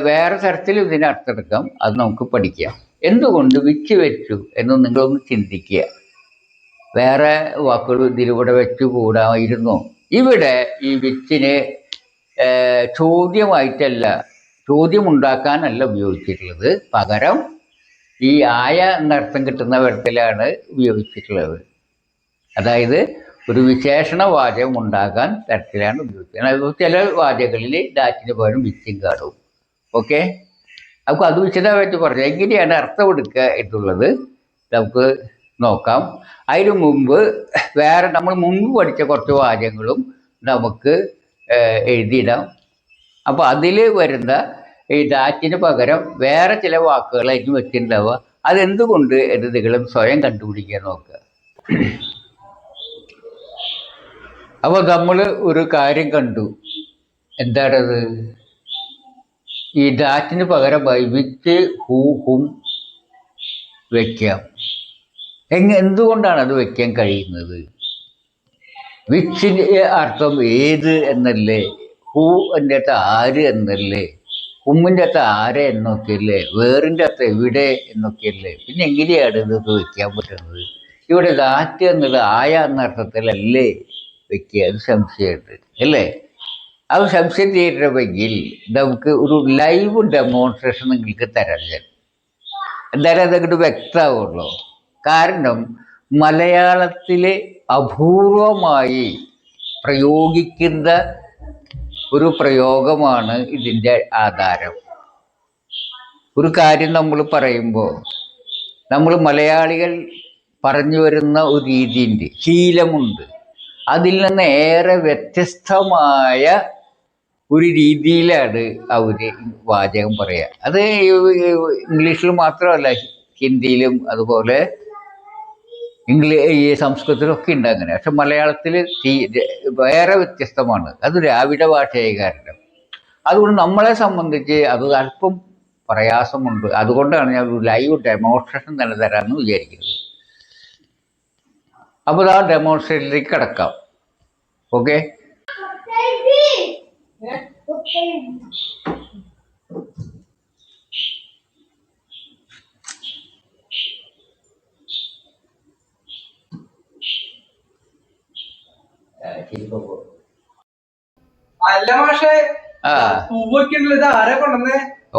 വേറെ തരത്തിൽ ഇതിന് അർത്ഥം എടുക്കാം. അത് നമുക്ക് പഠിക്കാം. എന്തുകൊണ്ട് വിച്ച് വെച്ചു എന്ന് നിങ്ങളൊന്ന് ചിന്തിക്കുക. വേറെ വാക്കുകൾ ഇതിലൂടെ വെച്ചു കൂടാമായിരുന്നു. ഇവിടെ ഈ വിച്ചിനെ ചോദ്യമുണ്ടാക്കാനല്ല ഉപയോഗിച്ചിട്ടുള്ളത്. പകരം ഈ ആയ എന്നർത്ഥം കിട്ടുന്ന വിധത്തിലാണ് ഉപയോഗിച്ചിട്ടുള്ളത്. അതായത് ഒരു വിശേഷണ വാചകം ഉണ്ടാക്കാൻ തരത്തിലാണ് ഉപയോഗിച്ചത്. ചില വാചകങ്ങളിൽ ദാറ്റിന് പകരം വിച്ചും കാണും. ഓക്കെ, നമുക്ക് അത് വിശദമായിട്ട് പറഞ്ഞു എങ്ങനെയാണ് അർത്ഥം എടുക്കുക എന്നുള്ളത് നമുക്ക് നോക്കാം. അതിനു മുമ്പ് നമ്മൾ മുമ്പ് പഠിച്ച കുറച്ച് വാചകങ്ങളും നമുക്ക് എഴുതിയിടാം. അപ്പോൾ അതിൽ വരുന്ന ഈ ദാറ്റിന് പകരം വേറെ ചില വാക്കുകൾ അതിന് വെച്ചിട്ടുണ്ടാവുക. അതെന്തുകൊണ്ട് എന്ന് നിങ്ങളും സ്വയം കണ്ടുപിടിക്കാൻ നോക്കുക. അപ്പോൾ നമ്മൾ ഒരു കാര്യം കണ്ടു. എന്താണത്? ഈ ദാറ്റിന് പകരമായി വിച്ച്, ഹൂ, ഹും വയ്ക്കാം. എന്തുകൊണ്ടാണ് അത് വയ്ക്കാൻ കഴിയുന്നത്? വിച്ചിൻ്റെ അർത്ഥം ഏത് എന്നല്ലേ, ഹൂ എൻ്റെ ആര് എന്നല്ലേ. ഉമ്മിൻ്റെ അകത്ത് ആരെ എന്നൊക്കെയല്ലേ, വേറിൻ്റെ അകത്ത് എവിടെ എന്നൊക്കെയല്ലേ, പിന്നെ എങ്ങനെയാണ് ഇതൊക്കെ വെക്കാൻ പറ്റുന്നത്? ഇവിടെ ദാറ്റ് എന്നത് ആയ എന്ന അർത്ഥത്തിലല്ലേ വെക്കുക? അത് സംശയമുണ്ട് അല്ലേ? അത് സംശയം തീരണമെങ്കിൽ നമുക്ക് ഒരു ലൈവ് ഡെമോൺസ്ട്രേഷൻ നിങ്ങൾക്ക് തരാൻ ഞാൻ, എന്തായാലും അതങ്ങോട്ട് വ്യക്തമാവുള്ളൂ. കാരണം മലയാളത്തിലെ അപൂർവമായി പ്രയോഗിക്കുന്ന ഒരു പ്രയോഗമാണ് ഇതിൻ്റെ ആധാരം. ഒരു കാര്യം നമ്മൾ പറയുമ്പോൾ നമ്മൾ മലയാളികൾ പറഞ്ഞു വരുന്ന ഒരു രീതിയുണ്ട്, ശീലമുണ്ട്. അതിൽ നിന്ന് ഏറെ വ്യത്യസ്തമായ ഒരു രീതിയിലാണ് അവർ വാചകം പറയുക. അത് ഇംഗ്ലീഷിൽ മാത്രമല്ല, ഹിന്ദിയിലും അതുപോലെ ഈ സംസ്കൃതത്തിലൊക്കെ ഉണ്ട് അങ്ങനെ. പക്ഷെ മലയാളത്തിൽ വേറെ വ്യത്യസ്തമാണ്. അത് ദ്രാവിഡ ഭാഷയായ കാരണം. അതുകൊണ്ട് നമ്മളെ സംബന്ധിച്ച് അത് അല്പം പ്രയാസമുണ്ട്. അതുകൊണ്ടാണ് ഞാൻ ഒരു ലൈവ് ഡെമോൺസ്ട്രേഷൻ തന്നെ തരാമെന്ന് വിചാരിക്കുന്നത്. അപ്പോൾ ആ ഡെമോൺസ്ട്രേഷനിലേക്ക് കിടക്കാം. ഓക്കെ,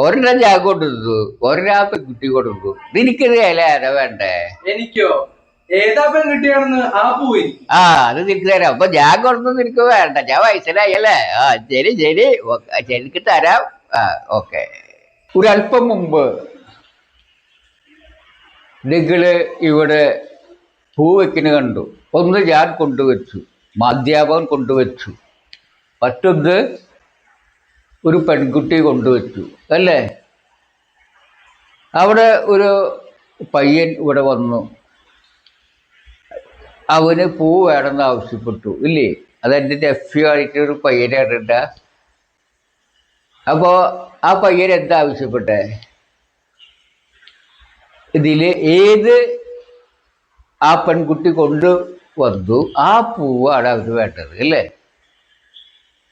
ഒരെണ്ണം ഞാൻ കൊടുത്തു, ഒരെണ്ണ പെൺകുട്ടി കൊടുത്തു. നിനക്കിത് ഇല ഏതാ വേണ്ടേ? എനിക്കോ? ഏതാ പെൺകുട്ടിയാണെന്ന് ആ പൂവി? അത് നിനക്ക് തരാം. അപ്പൊ ഞാൻ കൊടുത്തു, നിനക്ക് വേണ്ട. ഞാൻ വയസ്സിലായല്ലേ? ശരി ശരി, എനിക്ക് തരാം. ഓക്കെ. ഒരല്പം മുമ്പ് നിങ്ങള് ഇവിടെ പൂ വെക്കുന്ന കണ്ടു. ഒന്ന് ഞാൻ കൊണ്ടുവച്ചു, അധ്യാപകൻ കൊണ്ടുവച്ചു, മറ്റൊന്ന് ഒരു പെൺകുട്ടി കൊണ്ടുവച്ചു അല്ലേ? അവിടെ ഒരു പയ്യൻ ഇവിടെ വന്നു, അവന് പൂ വേണമെന്ന് ആവശ്യപ്പെട്ടു ഇല്ലേ? അതെൻ്റെ നെഫ്യൂ ആയിട്ടൊരു പയ്യനാണ്. അപ്പോൾ ആ പയ്യൻ എന്താ ആവശ്യപ്പെട്ടെ? ഇതിൽ ഏത് ആ പെൺകുട്ടി കൊണ്ടുവന്നു ആ പൂവാണ് അവന് വേണ്ടത് അല്ലേ?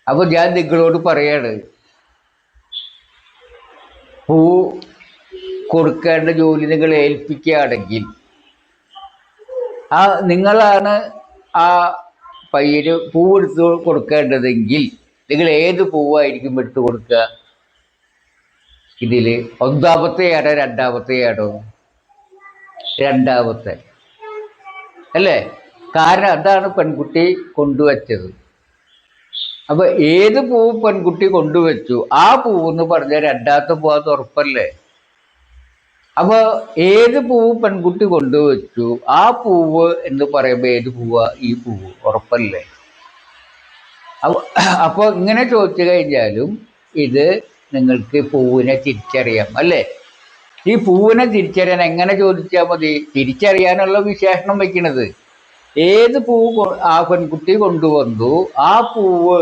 അപ്പോൾ ഞാൻ നിങ്ങളോട് പറയാണ്, പൂ കൊടുക്കേണ്ട ജോലി നിങ്ങൾ ഏൽപ്പിക്കുകയാണെങ്കിൽ നിങ്ങളാണ് ആ പയ്യന് പൂവെടുത്ത് കൊടുക്കേണ്ടതെങ്കിൽ നിങ്ങൾ ഏത് പൂവായിരിക്കും എടുത്ത് കൊടുക്കുക? ഇതിൽ ഒന്നാമത്തെയാണോ രണ്ടാമത്തെയാണോ? രണ്ടാമത്തെ അല്ലേ? കാരണം അതാണ് പെൺകുട്ടി കൊണ്ടുവച്ചത്. അപ്പൊ ഏത് പൂവ് പെൺകുട്ടി കൊണ്ടുവച്ചു ആ പൂവെന്ന് പറഞ്ഞാൽ രണ്ടാമത്തെ പൂവാന്ന് ഉറപ്പല്ലേ? അപ്പൊ ഏത് പൂവ് പെൺകുട്ടി കൊണ്ടുവച്ചു ആ പൂവ് എന്ന് പറയുമ്പോൾ ഏത് പൂവാ? ഈ പൂവ് ഉറപ്പല്ലേ? അപ്പോൾ ഇങ്ങനെ ചോദിച്ചു കഴിഞ്ഞാലും ഇത് നിങ്ങൾക്ക് പൂവിനെ തിരിച്ചറിയാം അല്ലേ? ഈ പൂവിനെ തിരിച്ചറിയാൻ എങ്ങനെ ചോദിച്ചാൽ മതി? തിരിച്ചറിയാനുള്ള വിശേഷണം വയ്ക്കുന്നത് ഏത് പൂവ് ആ പെൺകുട്ടി കൊണ്ടുവന്നു ആ പൂവ്,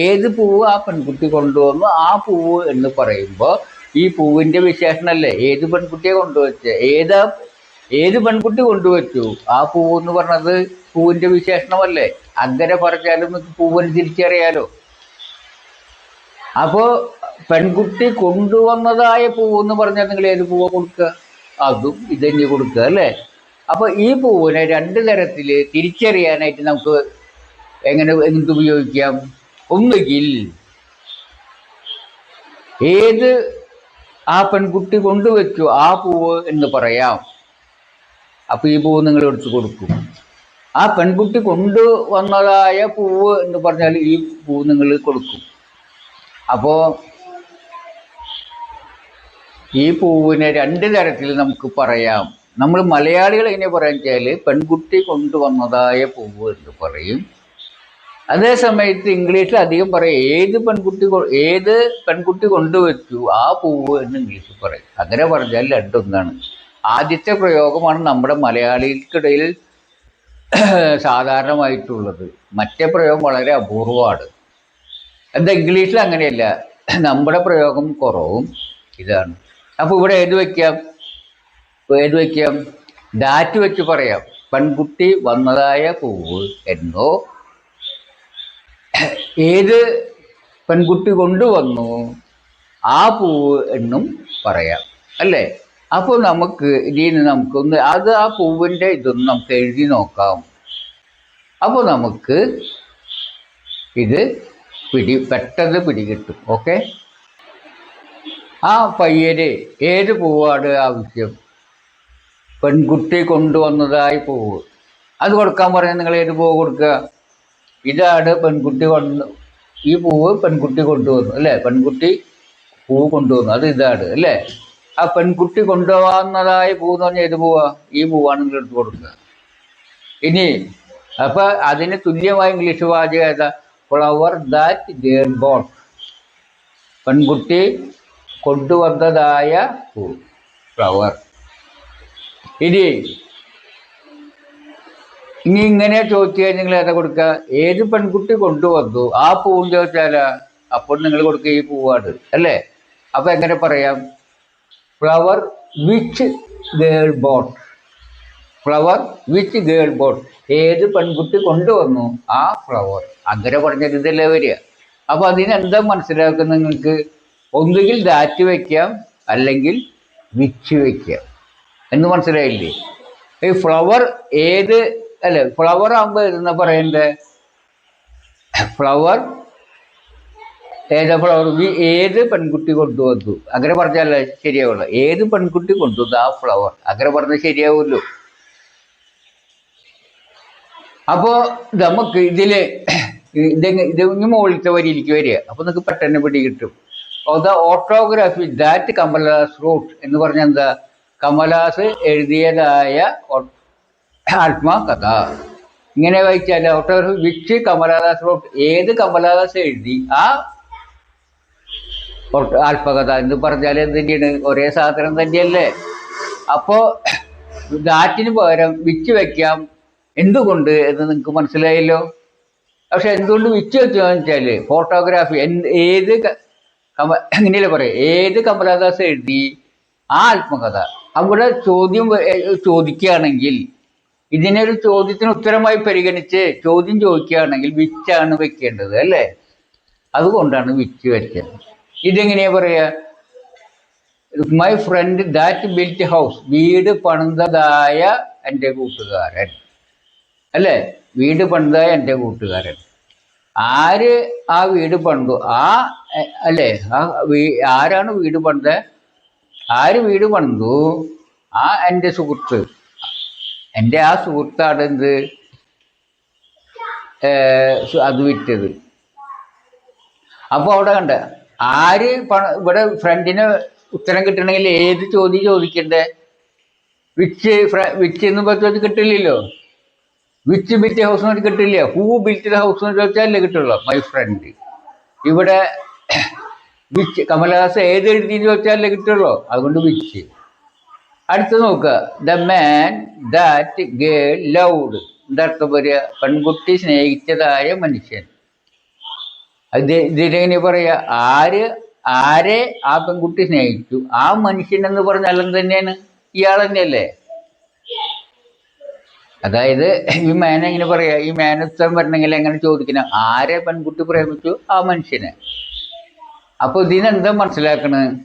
ഏത് പൂവ് ആ പെൺകുട്ടി കൊണ്ടുവന്നു ആ പൂവ് എന്ന് പറയുമ്പോൾ ഈ പൂവിൻ്റെ വിശേഷണമല്ലേ? ഏത് പെൺകുട്ടിയെ കൊണ്ടുവച്ച്, ഏത് പെൺകുട്ടി കൊണ്ടുവച്ചു ആ പൂവ് എന്ന് പറഞ്ഞത് പൂവിൻ്റെ വിശേഷണമല്ലേ? അങ്ങനെ പറഞ്ഞാലും നിങ്ങൾക്ക് പൂവിന് തിരിച്ചറിയാലോ. അപ്പോൾ പെൺകുട്ടി കൊണ്ടുവന്നതായ പൂവെന്ന് പറഞ്ഞാൽ നിങ്ങൾ ഏത് പൂവ കൊടുക്കുക? അതും ഇതന്നെ കൊടുക്കുക അല്ലേ? അപ്പോൾ ഈ പൂവിനെ രണ്ട് തരത്തിൽ തിരിച്ചറിയാനായിട്ട് നമുക്ക് എന്ത് ഉപയോഗിക്കാം? ഒന്നുകിൽ ഏത് ആ പെൺകുട്ടി കൊണ്ടുവച്ചു ആ പൂവ് എന്ന് പറയാം. അപ്പോൾ ഈ പൂവ് നിങ്ങൾ എടുത്തു കൊടുക്കും. ആ പെൺകുട്ടി കൊണ്ടുവന്നതായ പൂവ് എന്ന് പറഞ്ഞാൽ ഈ പൂവ് നിങ്ങൾ കൊടുക്കും. അപ്പോൾ ഈ പൂവിനെ രണ്ട് തരത്തിൽ നമുക്ക് പറയാം. നമ്മൾ മലയാളികൾ എങ്ങനെ പറയാൻ വെച്ചാൽ പെൺകുട്ടി കൊണ്ടുവന്നതായ പൂവ് എന്ന് പറയും. അതേ സമയത്ത് ഇംഗ്ലീഷിൽ അധികം പറയും ഏത് പെൺകുട്ടി കൊണ്ടുവച്ചു ആ പൂവ് എന്ന് ഇംഗ്ലീഷിൽ പറയും. അങ്ങനെ പറഞ്ഞാൽ രണ്ടൊന്നാണ്. ആദ്യത്തെ പ്രയോഗമാണ് നമ്മുടെ മലയാളികൾക്കിടയിൽ സാധാരണമായിട്ടുള്ളത്. മറ്റേ പ്രയോഗം വളരെ അപൂർവമാണ്. എന്താ ഇംഗ്ലീഷിൽ അങ്ങനെയല്ല, നമ്മുടെ പ്രയോഗം കുറവും ഇതാണ്. അപ്പോൾ ഇവിടെ ഏത് വയ്ക്കാം? ഡാറ്റ് വെച്ച് പറയാം. പെൺകുട്ടി വന്നതായ പൂവ് എന്നോ ഏത് പെൺകുട്ടി കൊണ്ടുവന്നു ആ പൂവ് എന്നും പറയാം അല്ലേ. അപ്പോൾ നമുക്ക് ഇതിന് നമുക്കൊന്ന് അത് ആ പൂവിൻ്റെ ഇതൊന്ന് നമുക്ക് എഴുതി നോക്കാം. അപ്പോൾ നമുക്ക് ഇത് പെട്ടെന്ന് പിടികിട്ടും. ഓക്കെ. ആ പയ്യന് ഏത് പൂവാണ് ആവശ്യം? പെൺകുട്ടി കൊണ്ടുവന്നതായി പൂവ്. അത് കൊടുക്കാൻ പറഞ്ഞാൽ നിങ്ങൾ ഏത് പൂവ് കൊടുക്കുക? ഇതാണ് പെൺകുട്ടി ഈ പൂവ് പെൺകുട്ടി കൊണ്ടുവന്നു അല്ലേ. പെൺകുട്ടി പൂവ് കൊണ്ടുവന്നു, അത് ഇതാണ് അല്ലേ. ആ പെൺകുട്ടി കൊണ്ടുപോകുന്നതായ പൂവ് എന്ന് പറഞ്ഞാൽ ഏത് പൂവാ? ഈ പൂവാണ് നിങ്ങൾ എടുത്ത് കൊടുക്കുക. ഇനി അപ്പൊ അതിന് തുല്യമായ ഇംഗ്ലീഷ് വാചകം ഏതാ? Flower that girl boat. പെൺകുട്ടി കൊണ്ടുവന്നതായ പൂവ്, ഫ്ലവർ. ഇനി ഇങ്ങനെ ചോദിച്ചു കഴിഞ്ഞാൽ നിങ്ങൾ ഏതാ കൊടുക്കുക? ഏത് പെൺകുട്ടി കൊണ്ടുവന്നു ആ പൂവും ചോദിച്ചാലാ അപ്പോൾ നിങ്ങൾ കൊടുക്കുക ഈ പൂവാണ് അല്ലേ. അപ്പൊ എങ്ങനെ പറയാം? Flower which girl boat. Flower which girl boat. ഏത് പെൺകുട്ടി കൊണ്ടുവന്നു ആ ഫ്ലവർ. അങ്ങനെ പറഞ്ഞാൽ ഇതല്ലേ വരിക. അപ്പൊ അതിനെന്താ മനസ്സിലാക്കുക നിങ്ങൾക്ക്? ഒന്നുകിൽ ദാറ്റ് വയ്ക്കാം, അല്ലെങ്കിൽ വിച്ച് വയ്ക്കാം എന്ന് മനസ്സിലായില്ലേ? ഈ ഫ്ലവർ ഏത് അല്ലെ, ഫ്ലവർ ആകുമ്പോൾ എന്നാ പറയണ്ടേ? ഫ്ലവർ ഏതാ ഫ്ലവർ? ഏത് പെൺകുട്ടി കൊണ്ടുവന്നു അങ്ങനെ പറഞ്ഞാലേ ശരിയാവുള്ളൂ. ഏത് പെൺകുട്ടി കൊണ്ടുവന്നു ആ ഫ്ലവർ അങ്ങനെ പറഞ്ഞാൽ ശരിയാവുമല്ലോ. അപ്പോ നമുക്ക് ഇതില് ഇത് മുകളിലത്തെ വരിയിലേക്ക് വരിക. അപ്പൊ നിങ്ങൾക്ക് പെട്ടെന്ന് പിടി കിട്ടും. ദ ഓട്ടോഗ്രാഫി ദാറ്റ് കമലാസ് റോട്ട് എന്ന് പറഞ്ഞ എന്താ? കമലാസ് എഴുതിയതായ ആത്മകഥ. ഇങ്ങനെ വായിച്ചാൽ ഓട്ടോഗ്രാഫി വിച്ച് കമലാദാസ് റോട്ട്. ഏത് കമലാദാസ് എഴുതി ആ ആത്മകഥ എന്ന് പറഞ്ഞാൽ എന്ത് തന്നെയാണ്? ഒരേ സാധനം തന്നെയല്ലേ. അപ്പോ ദാറ്റിന് പകരം വിച്ച് വെക്കാം. എന്തുകൊണ്ട് എന്ന് നിങ്ങൾക്ക് മനസ്സിലായല്ലോ. പക്ഷെ എന്തുകൊണ്ട് വിച്ച് വെച്ചാന്ന് വെച്ചാല് ഫോട്ടോഗ്രാഫി ഏത് അങ്ങനെയല്ലേ പറയാം, ഏത് കമലാദാസ് എഴുതി ആ ആത്മകഥ. അവിടെ ചോദ്യം ചോദിക്കുകയാണെങ്കിൽ, ഇതിനൊരു ചോദ്യത്തിന് ഉത്തരമായി പരിഗണിച്ച് ചോദ്യം ചോദിക്കുകയാണെങ്കിൽ വിച്ചാണ് വെക്കേണ്ടത് അല്ലേ. അതുകൊണ്ടാണ് വിച്ച് വെച്ചത്. ഇതെങ്ങനെയാ പറയാ? My friend that built house. വീട് പണിതതായ എൻ്റെ കൂട്ടുകാരൻ അല്ലേ. വീട് പണിതായ എൻ്റെ കൂട്ടുകാരൻ. ആര് ആ വീട് പണിതു? അല്ലേ, ആരാണ് വീട് പണിത? ആര് വീട് പണിതു? എൻ്റെ സുഹൃത്ത്. എൻ്റെ ആ സുഹൃത്താണ് എന്ത് അത് വിറ്റത്. അപ്പൊ അവിടെ കണ്ട ആര് ഇവിടെ ഫ്രണ്ടിന് ഉത്തരം കിട്ടണമെങ്കിൽ ഏത് ചോദ്യം ചോദിക്കണ്ടേ? വിച്ച് എന്ന് ചോദിച്ചാൽ കിട്ടില്ലല്ലോ. വിച്ച് ബിൽറ്റ് ഹൗസ് എന്ന് കിട്ടില്ല. ഹൂ ബിൽറ്റ് ഹൗസ് എന്ന് ചോദിച്ചാലേ കിട്ടുള്ളൂ. My friend. ഇവിടെ വിച്ച് കമലഹാസൻ ഏത് എഴുതിയെന്ന് ചോദിച്ചാലേ കിട്ടുള്ളൂ. അതുകൊണ്ട് വിച്ച്. അടുത്ത് നോക്കുക. The man that girl loved. എന്താർത്ഥം പറയുക? പെൺകുട്ടി സ്നേഹിച്ചതായ മനുഷ്യൻ. ഇതിനെങ്ങനെ പറയാ? ആരെ ആ പെൺകുട്ടി സ്നേഹിച്ചു ആ മനുഷ്യൻ എന്ന് പറഞ്ഞാൽ തന്നെയാണ് ഇയാൾ തന്നെയല്ലേ. അതായത് ഈ മേന എങ്ങനെ പറയാ? ഈ മേന ഉത്തരം വരണമെങ്കിൽ എങ്ങനെ ചോദിക്കണം? ആരെ പെൺകുട്ടി പ്രേമിച്ചു ആ മനുഷ്യനെ. അപ്പൊ ഇതിനെന്താ മനസ്സിലാക്കണത്?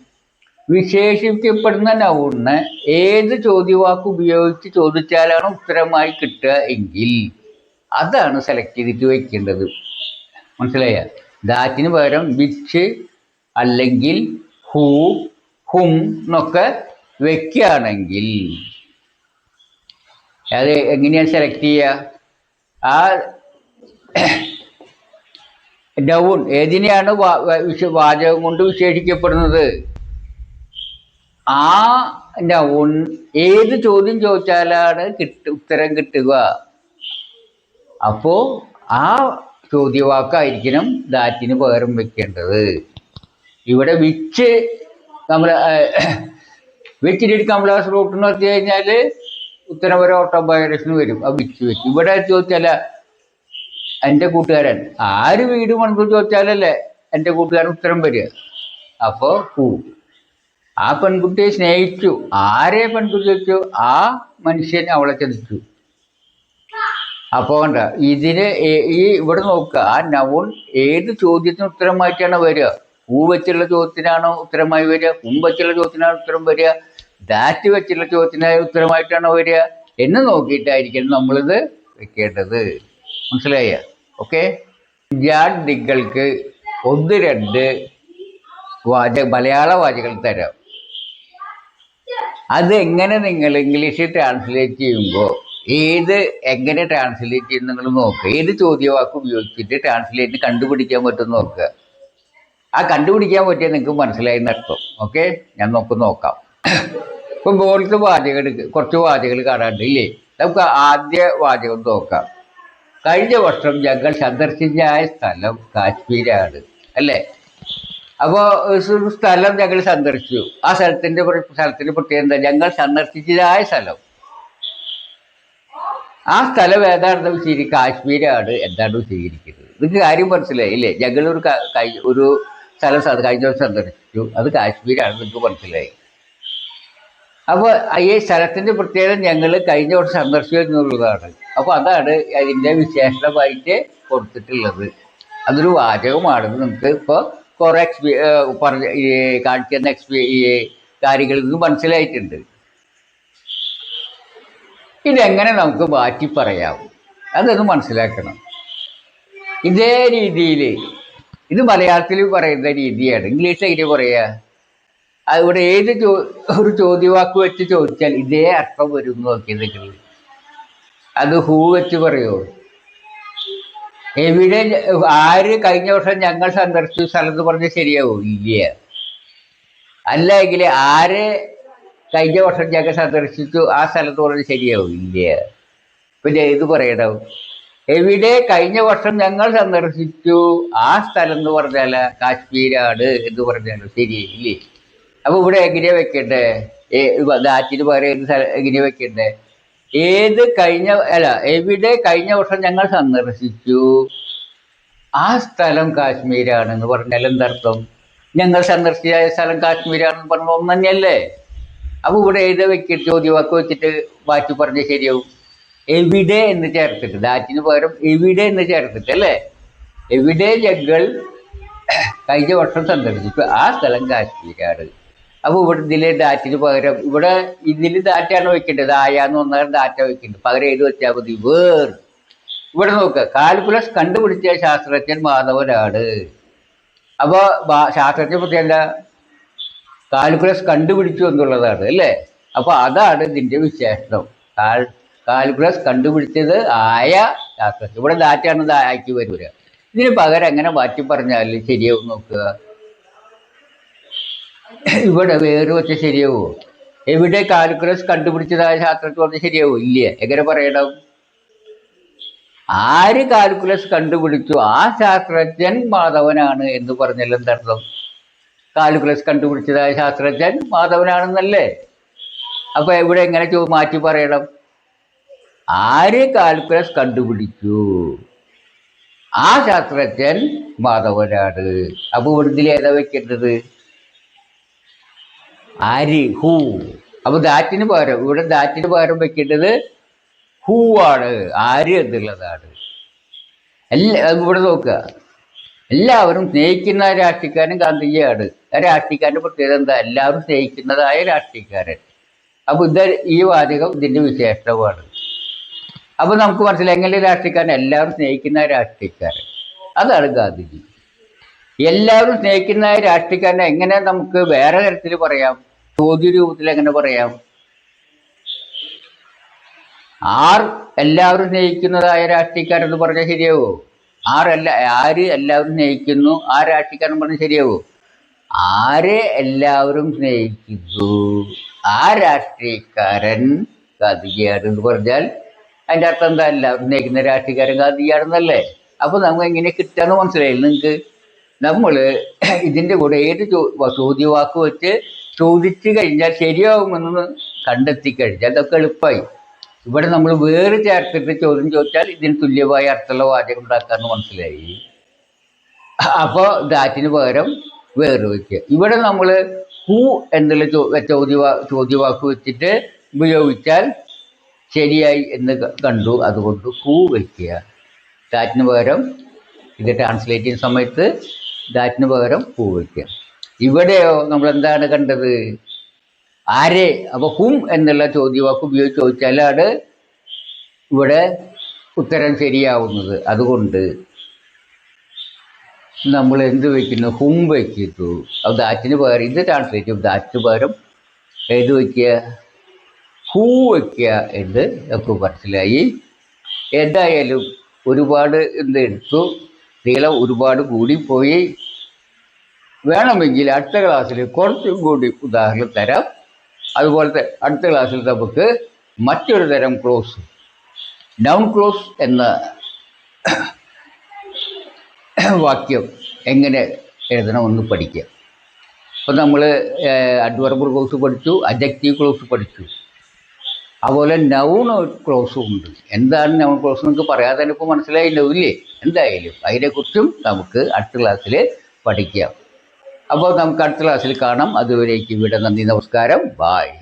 വിശേഷിക്കപ്പെടുന്ന നൗണിന് ഏത് ചോദ്യവാക്ക് ഉപയോഗിച്ച് ചോദിച്ചാലാണ് ഉത്തരമായി കിട്ടുക എങ്കിൽ അതാണ് സെലക്ട് ചെയ്തിട്ട് വെക്കേണ്ടത്. മനസ്സിലായ? ദാറ്റിന് പകരം വിച്ച് അല്ലെങ്കിൽ ഹൂ, ഹും എന്നൊക്കെ വെക്കുകയാണെങ്കിൽ അത് എങ്ങനെയാണ് സെലക്ട് ചെയ്യുക? ആ നൗൺ ഏതിനെയാണ് വാചകം കൊണ്ട് വിശേഷിക്കപ്പെടുന്നത് ആ നൗൺ ഏത് ചോദ്യം ചോദിച്ചാലാണ് ഉത്തരം കിട്ടുക. അപ്പോ ആ ചോദ്യവാക്കായിരിക്കണം ദാറ്റിന് പകരം വെക്കേണ്ടത്. ഇവിടെ വിച്ച് ഡിഡ് കമലാസ് റോട്ട് എന്ന് പറഞ്ഞു കഴിഞ്ഞാല് ഉത്തരം ഒരു ഓട്ടോബയോഗ്രഫിന് വരും. ആ വിച്ച് വെച്ച്. ഇവിടെ ചോദിച്ചാല എൻ്റെ കൂട്ടുകാരൻ. ആര് വീട് പണിതു ചോദിച്ചാലല്ലേ എൻ്റെ കൂട്ടുകാരൻ ഉത്തരം വരിക. അപ്പോ ഹൂ. ആ പെൺകുട്ടിയെ സ്നേഹിച്ചു. ആരെ പെൺകുട്ടി ചോദിച്ചു? ആ മനുഷ്യൻ അവളെ ചതിച്ചു. അപ്പോ കണ്ട ഇവിടെ നോക്കുക. ആ നൗൺ ഏത് ചോദ്യത്തിന് ഉത്തരമായിട്ടാണ് വരിക? ഹൂ വെച്ചുള്ള ചോദ്യത്തിനാണോ ഉത്തരമായി വരിക, ഹും വെച്ചുള്ള ചോദ്യത്തിനാണ് ഉത്തരം വരിക, ദാറ്റ് വെച്ചുള്ള ചോദ്യത്തിനായ ഉത്തരമായിട്ടാണോ വരിക എന്ന് നോക്കിയിട്ടായിരിക്കും നമ്മളിത് വെക്കേണ്ടത്. മനസ്സിലായ? ഓക്കെ. വിദ്യാർത്ഥികൾക്ക് ഒന്ന് രണ്ട് മലയാള വാചകങ്ങൾ തരാം. അത് എങ്ങനെ നിങ്ങൾ ഇംഗ്ലീഷിൽ ട്രാൻസ്ലേറ്റ് ചെയ്യുമ്പോൾ എങ്ങനെ ട്രാൻസ്ലേറ്റ് ചെയ്യുന്ന നിങ്ങൾ നോക്കുക. ഏത് ചോദ്യവാക്ക് ഉപയോഗിച്ചിട്ട് ട്രാൻസ്ലേറ്റ് കണ്ടുപിടിക്കാൻ പറ്റുമെന്ന് നോക്കുക. ആ കണ്ടുപിടിക്കാൻ പറ്റിയാൽ നിങ്ങൾക്ക് മനസ്സിലായി എന്നർത്ഥം. ഓക്കെ, ഞാൻ നോക്കാം. ഇപ്പം മുകളിലത്തെ വാചകം കുറച്ച് വാചകങ്ങൾ കാണാണ്ട് ഇല്ലേ? നമുക്ക് ആദ്യ വാചകം നോക്കാം. കഴിഞ്ഞ വർഷം ഞങ്ങൾ സന്ദർശിച്ച സ്ഥലം കാശ്മീരാണ്, അല്ലേ? അപ്പോൾ ഒരു സ്ഥലം ഞങ്ങൾ സന്ദർശിച്ചു. ആ സ്ഥലത്തിന്റെ പ്രത്യേകത എന്താ? ഞങ്ങൾ സന്ദർശിച്ചതായ സ്ഥലം. ആ സ്ഥലം ഏതാണെന്ന് വിശദീകരിക്കും. കാശ്മീരാണ് എന്താണ് വിശദീകരിക്കുന്നത്. നിങ്ങൾക്ക് കാര്യം മനസ്സിലായി ഇല്ലേ? ഞങ്ങളൊരു ഒരു സ്ഥലം കഴിഞ്ഞ ദിവസം സന്ദർശിച്ചു, അത് കാശ്മീരാണ്. നിങ്ങൾക്ക് മനസ്സിലായി. അപ്പോൾ ഈ സ്ഥലത്തിന്റെ പ്രത്യേകത ഞങ്ങൾ കഴിഞ്ഞ വർഷം സന്ദർശിച്ചു എന്നുള്ളതാണ്. അപ്പോൾ അതാണ് അതിൻ്റെ വിശേഷണമായിട്ട് കൊടുത്തിട്ടുള്ളത്. അതൊരു വാചകമാണെന്ന് നമുക്ക് ഇപ്പോൾ കുറെ കാണിക്കുന്ന കാര്യങ്ങളിൽ നിന്ന് മനസ്സിലായിട്ടുണ്ട്. ഇതെങ്ങനെ നമുക്ക് മാറ്റി പറയാം അതൊന്ന് മനസ്സിലാക്കണം. ഇതേ രീതിയിൽ ഇത് മലയാളത്തിൽ പറയുന്ന രീതിയാണ്. ഇംഗ്ലീഷിൽ എങ്ങനെ പറയുക? ഇവിടെ ഒരു ചോദ്യവാക്ക് വെച്ച് ചോദിച്ചാൽ ഇതേ അർത്ഥം വരും എന്ന് നോക്കിയത്. അത് ഹൂ വെച്ച് പറയുമോ? എവിടെ ആര് കഴിഞ്ഞ വർഷം ഞങ്ങൾ സന്ദർശിച്ച സ്ഥലത്ത് പറഞ്ഞാൽ ശരിയാവും? ഇല്ല. അല്ലെങ്കിൽ ആര് കഴിഞ്ഞ വർഷം ഞങ്ങൾ സന്ദർശിച്ചു ആ സ്ഥലത്ത് പറഞ്ഞാൽ ശരിയാവും? ഇല്ല. പിന്നെ ഇത് പറയണം. എവിടെ കഴിഞ്ഞ വർഷം ഞങ്ങൾ സന്ദർശിച്ചു ആ സ്ഥലം എന്ന് പറഞ്ഞാൽ കാശ്മീരാണ് എന്ന് പറഞ്ഞാൽ ശരിയില്ലേ? അപ്പൊ ഇവിടെ എങ്ങനെയാ വെക്കണ്ടേ? ദാറ്റിന് പകരം എങ്ങനെയാ വെക്കണ്ടേ? എവിടെ കഴിഞ്ഞ വർഷം ഞങ്ങൾ സന്ദർശിച്ചു ആ സ്ഥലം കാശ്മീരാണെന്ന് പറഞ്ഞാൽ എന്തർത്ഥം? ഞങ്ങൾ സന്ദർശിച്ച സ്ഥലം കാശ്മീരാണെന്ന് പറഞ്ഞ ഒന്ന് തന്നെയല്ലേ? അപ്പൊ ഇവിടെ ചോദ്യവാക്ക് വെച്ചിട്ട് മാറ്റി പറഞ്ഞാൽ ശരിയാവും. എവിടെ എന്ന് ചേർത്തിട്ട്, ദാറ്റിന് പകരം എവിടെ എന്ന് ചേർത്തിട്ട്, അല്ലേ? എവിടെ ഞങ്ങൾ കഴിഞ്ഞ വർഷം സന്ദർശിച്ചു ആ സ്ഥലം കാശ്മീരാണ്. അപ്പൊ ഇവിടെ ഇതിലെ ഡാറ്റിന് പകരം ഇതിൽ ഡാറ്റയാണ് വെക്കേണ്ടത്. ആയാന്ന് വന്നാൽ ഡാറ്റ വെക്കേണ്ടത്. പകരം ഏത് വെച്ചാൽ മതി? വേർ. ഇവിടെ നോക്കുക. കാൽക്കുലസ് കണ്ടുപിടിച്ച ശാസ്ത്രജ്ഞൻ മാധവനാണ്. അപ്പൊ ശാസ്ത്രജ്ഞൻ പ്രത്യേകത കാൽക്കുലസ് കണ്ടുപിടിച്ചു എന്നുള്ളതാണ്, അല്ലേ? അപ്പൊ അതാണ് ഇതിന്റെ വിശേഷണം. കാൽക്കുലസ് കണ്ടുപിടിച്ചത് ആയ ശാസ്ത്രജ്ഞൻ. ഇവിടെ ഡാറ്റയാണ് ആക്കി വരിക. ഇതിന് പകരം എങ്ങനെ മാറ്റി പറഞ്ഞാൽ ശരിയാവും നോക്കുക. ഇവിടെ വേറെ വെച്ച ശരിയാവോ? എവിടെ കാൽക്കുലസ് കണ്ടുപിടിച്ചതായ ശാസ്ത്രജ്ഞൻ പറഞ്ഞാൽ ശരിയാവോ? ഇല്ല. എങ്ങനെ പറയണം? ആര് കാൽക്കുലസ് കണ്ടുപിടിച്ചു ആ ശാസ്ത്രജ്ഞൻ മാധവനാണ് എന്ന് പറഞ്ഞാൽ എന്തർത്ഥം? കാൽക്കുലസ് കണ്ടുപിടിച്ചതായ ശാസ്ത്രജ്ഞൻ മാധവനാണെന്നല്ലേ? അപ്പൊ ഇവിടെ എങ്ങനെ മാറ്റി പറയണം? ആര് കാൽക്കുലസ് കണ്ടുപിടിച്ചു ആ ശാസ്ത്രജ്ഞൻ മാധവനാണ്. അപ്പൊ ഇവിടെ ഏതാ വെക്കേണ്ടത്? ആര്? ഹൂ. അപ്പൊ ദാറ്റിന് പകരം വെക്കേണ്ടത് ഹൂ ആണ്. ആര് എന്നുള്ളതാണ്. ഇവിടെ നോക്കുക. എല്ലാവരും സ്നേഹിക്കുന്ന രാഷ്ട്രീയക്കാരൻ ഗാന്ധിജിയാണ്. രാഷ്ട്രീയക്കാരന്റെ പ്രത്യേകത എന്താ? എല്ലാവരും സ്നേഹിക്കുന്നതായ രാഷ്ട്രീയക്കാരൻ. അപ്പൊ ഈ വാചകം ഇതിന്റെ വിശേഷമാണ്. അപ്പൊ നമുക്ക് മനസ്സിലായി എങ്ങനെ രാഷ്ട്രീയക്കാരൻ? എല്ലാവരും സ്നേഹിക്കുന്ന രാഷ്ട്രീയക്കാരൻ, അതാണ് ഗാന്ധിജി. എല്ലാവരും സ്നേഹിക്കുന്ന രാഷ്ട്രീയക്കാരനെ എങ്ങനെ നമുക്ക് വേറെ തരത്തിൽ പറയാം? ചോദ്യ രൂപത്തിൽ എങ്ങനെ പറയാം? എല്ലാവരും സ്നേഹിക്കുന്നതായ രാഷ്ട്രീയക്കാരൻ എന്ന് പറഞ്ഞാൽ ശരിയാവോ? ആര് എല്ലാവരും സ്നേഹിക്കുന്നു ആ രാഷ്ട്രീയക്കാരൻ പറഞ്ഞാൽ ശരിയാവോ? ആരെ എല്ലാവരും സ്നേഹിക്കുന്നു ആ രാഷ്ട്രീയക്കാരൻ ഗാന്ധിജിയാണ് എന്ന് പറഞ്ഞാൽ അതിൻ്റെ അർത്ഥം എന്താ? എല്ലാവരും സ്നേഹിക്കുന്ന രാഷ്ട്രീയക്കാരൻ ഗാന്ധിജിയാണെന്നല്ലേ? അപ്പൊ നമുക്ക് എങ്ങനെ കിട്ടാന്ന് മനസ്സിലായി നിങ്ങൾക്ക്? നമ്മൾ ഇതിൻ്റെ കൂടെ ചോദ്യവാക്ക് വെച്ച് ചോദിച്ചു കഴിഞ്ഞാൽ ശരിയാവുമെന്ന് കണ്ടെത്തി കഴിഞ്ഞാൽ അതൊക്കെ എളുപ്പമായി. ഇവിടെ നമ്മൾ വേറെ ചേർത്തിട്ട് ചോദ്യം ചോദിച്ചാൽ ഇതിന് തുല്യമായ അർത്ഥമുള്ള വാചകം ഉണ്ടാക്കാന്ന് മനസ്സിലായി. അപ്പോൾ ദാറ്റിന് പകരം വേറെ വയ്ക്കുക. ഇവിടെ നമ്മൾ ഹൂ എന്നുള്ള ചോദ്യവാക്ക് വെച്ചിട്ട് ഉപയോഗിച്ചാൽ ശരിയായി എന്ന് കണ്ടു. അതുകൊണ്ട് ഹൂ വയ്ക്കുക. ദാറ്റിന് പകരം ഇത് ട്രാൻസ്ലേറ്റ് ചെയ്യുന്ന സമയത്ത് ദാറ്റിന് പകരം പൂ വയ്ക്കുക. ഇവിടെയോ നമ്മൾ എന്താണ് കണ്ടത്? ആരെ? അപ്പോൾ ഹും എന്നുള്ള ചോദ്യവാക്ക് ഉപയോഗിച്ച് ചോദിച്ചാലാണ് ഇവിടെ ഉത്തരം ശരിയാവുന്നത്. അതുകൊണ്ട് നമ്മൾ എന്ത് വയ്ക്കുന്നു? ഹും വയ്ക്കുന്നു. അത് ദാറ്റിന് പകരം ഇത് ട്രാൻസ്ലേറ്റ് ദാറ്റിന് പകരം ഏത് വയ്ക്കുക? ഹൂ വയ്ക്കുക എന്ന് നമുക്ക് മനസ്സിലായി. എന്തായാലും ഒരുപാട് എടുത്തു, നീളം ഒരുപാട് കൂടിപ്പോയി. വേണമെങ്കിൽ അടുത്ത ക്ലാസ്സിൽ കുറച്ചും കൂടി ഉദാഹരണം തരാം. അതുപോലത്തെ അടുത്ത ക്ലാസ്സിൽ നമുക്ക് മറ്റൊരു തരം ക്ലോസ്, നൗൺ ക്ലോസ് എന്ന വാക്യം എങ്ങനെ എഴുതണമെന്ന് പഠിക്കാം. അപ്പോൾ നമ്മൾ അഡ്വർബൽ ക്ലോസ് പഠിച്ചു, അഡ്ജക്റ്റീവ് ക്ലോസ് പഠിച്ചു, അതുപോലെ നൗൺ ക്ലോസും ഉണ്ട്. എന്താണ് നൗൺ ക്ലോസ് നിങ്ങൾക്ക് പറയാതെ തന്നെ ഇപ്പോൾ മനസ്സിലായില്ലേ? എന്തായാലും അതിനെക്കുറിച്ചും നമുക്ക് അടുത്ത ക്ലാസ്സിൽ പഠിക്കാം. അപ്പോൾ നമുക്ക് അടുത്ത ക്ലാസ്സിൽ കാണാം. അതുവരേക്കും ഇവിടെ നന്ദി, നമസ്കാരം, ബായ്.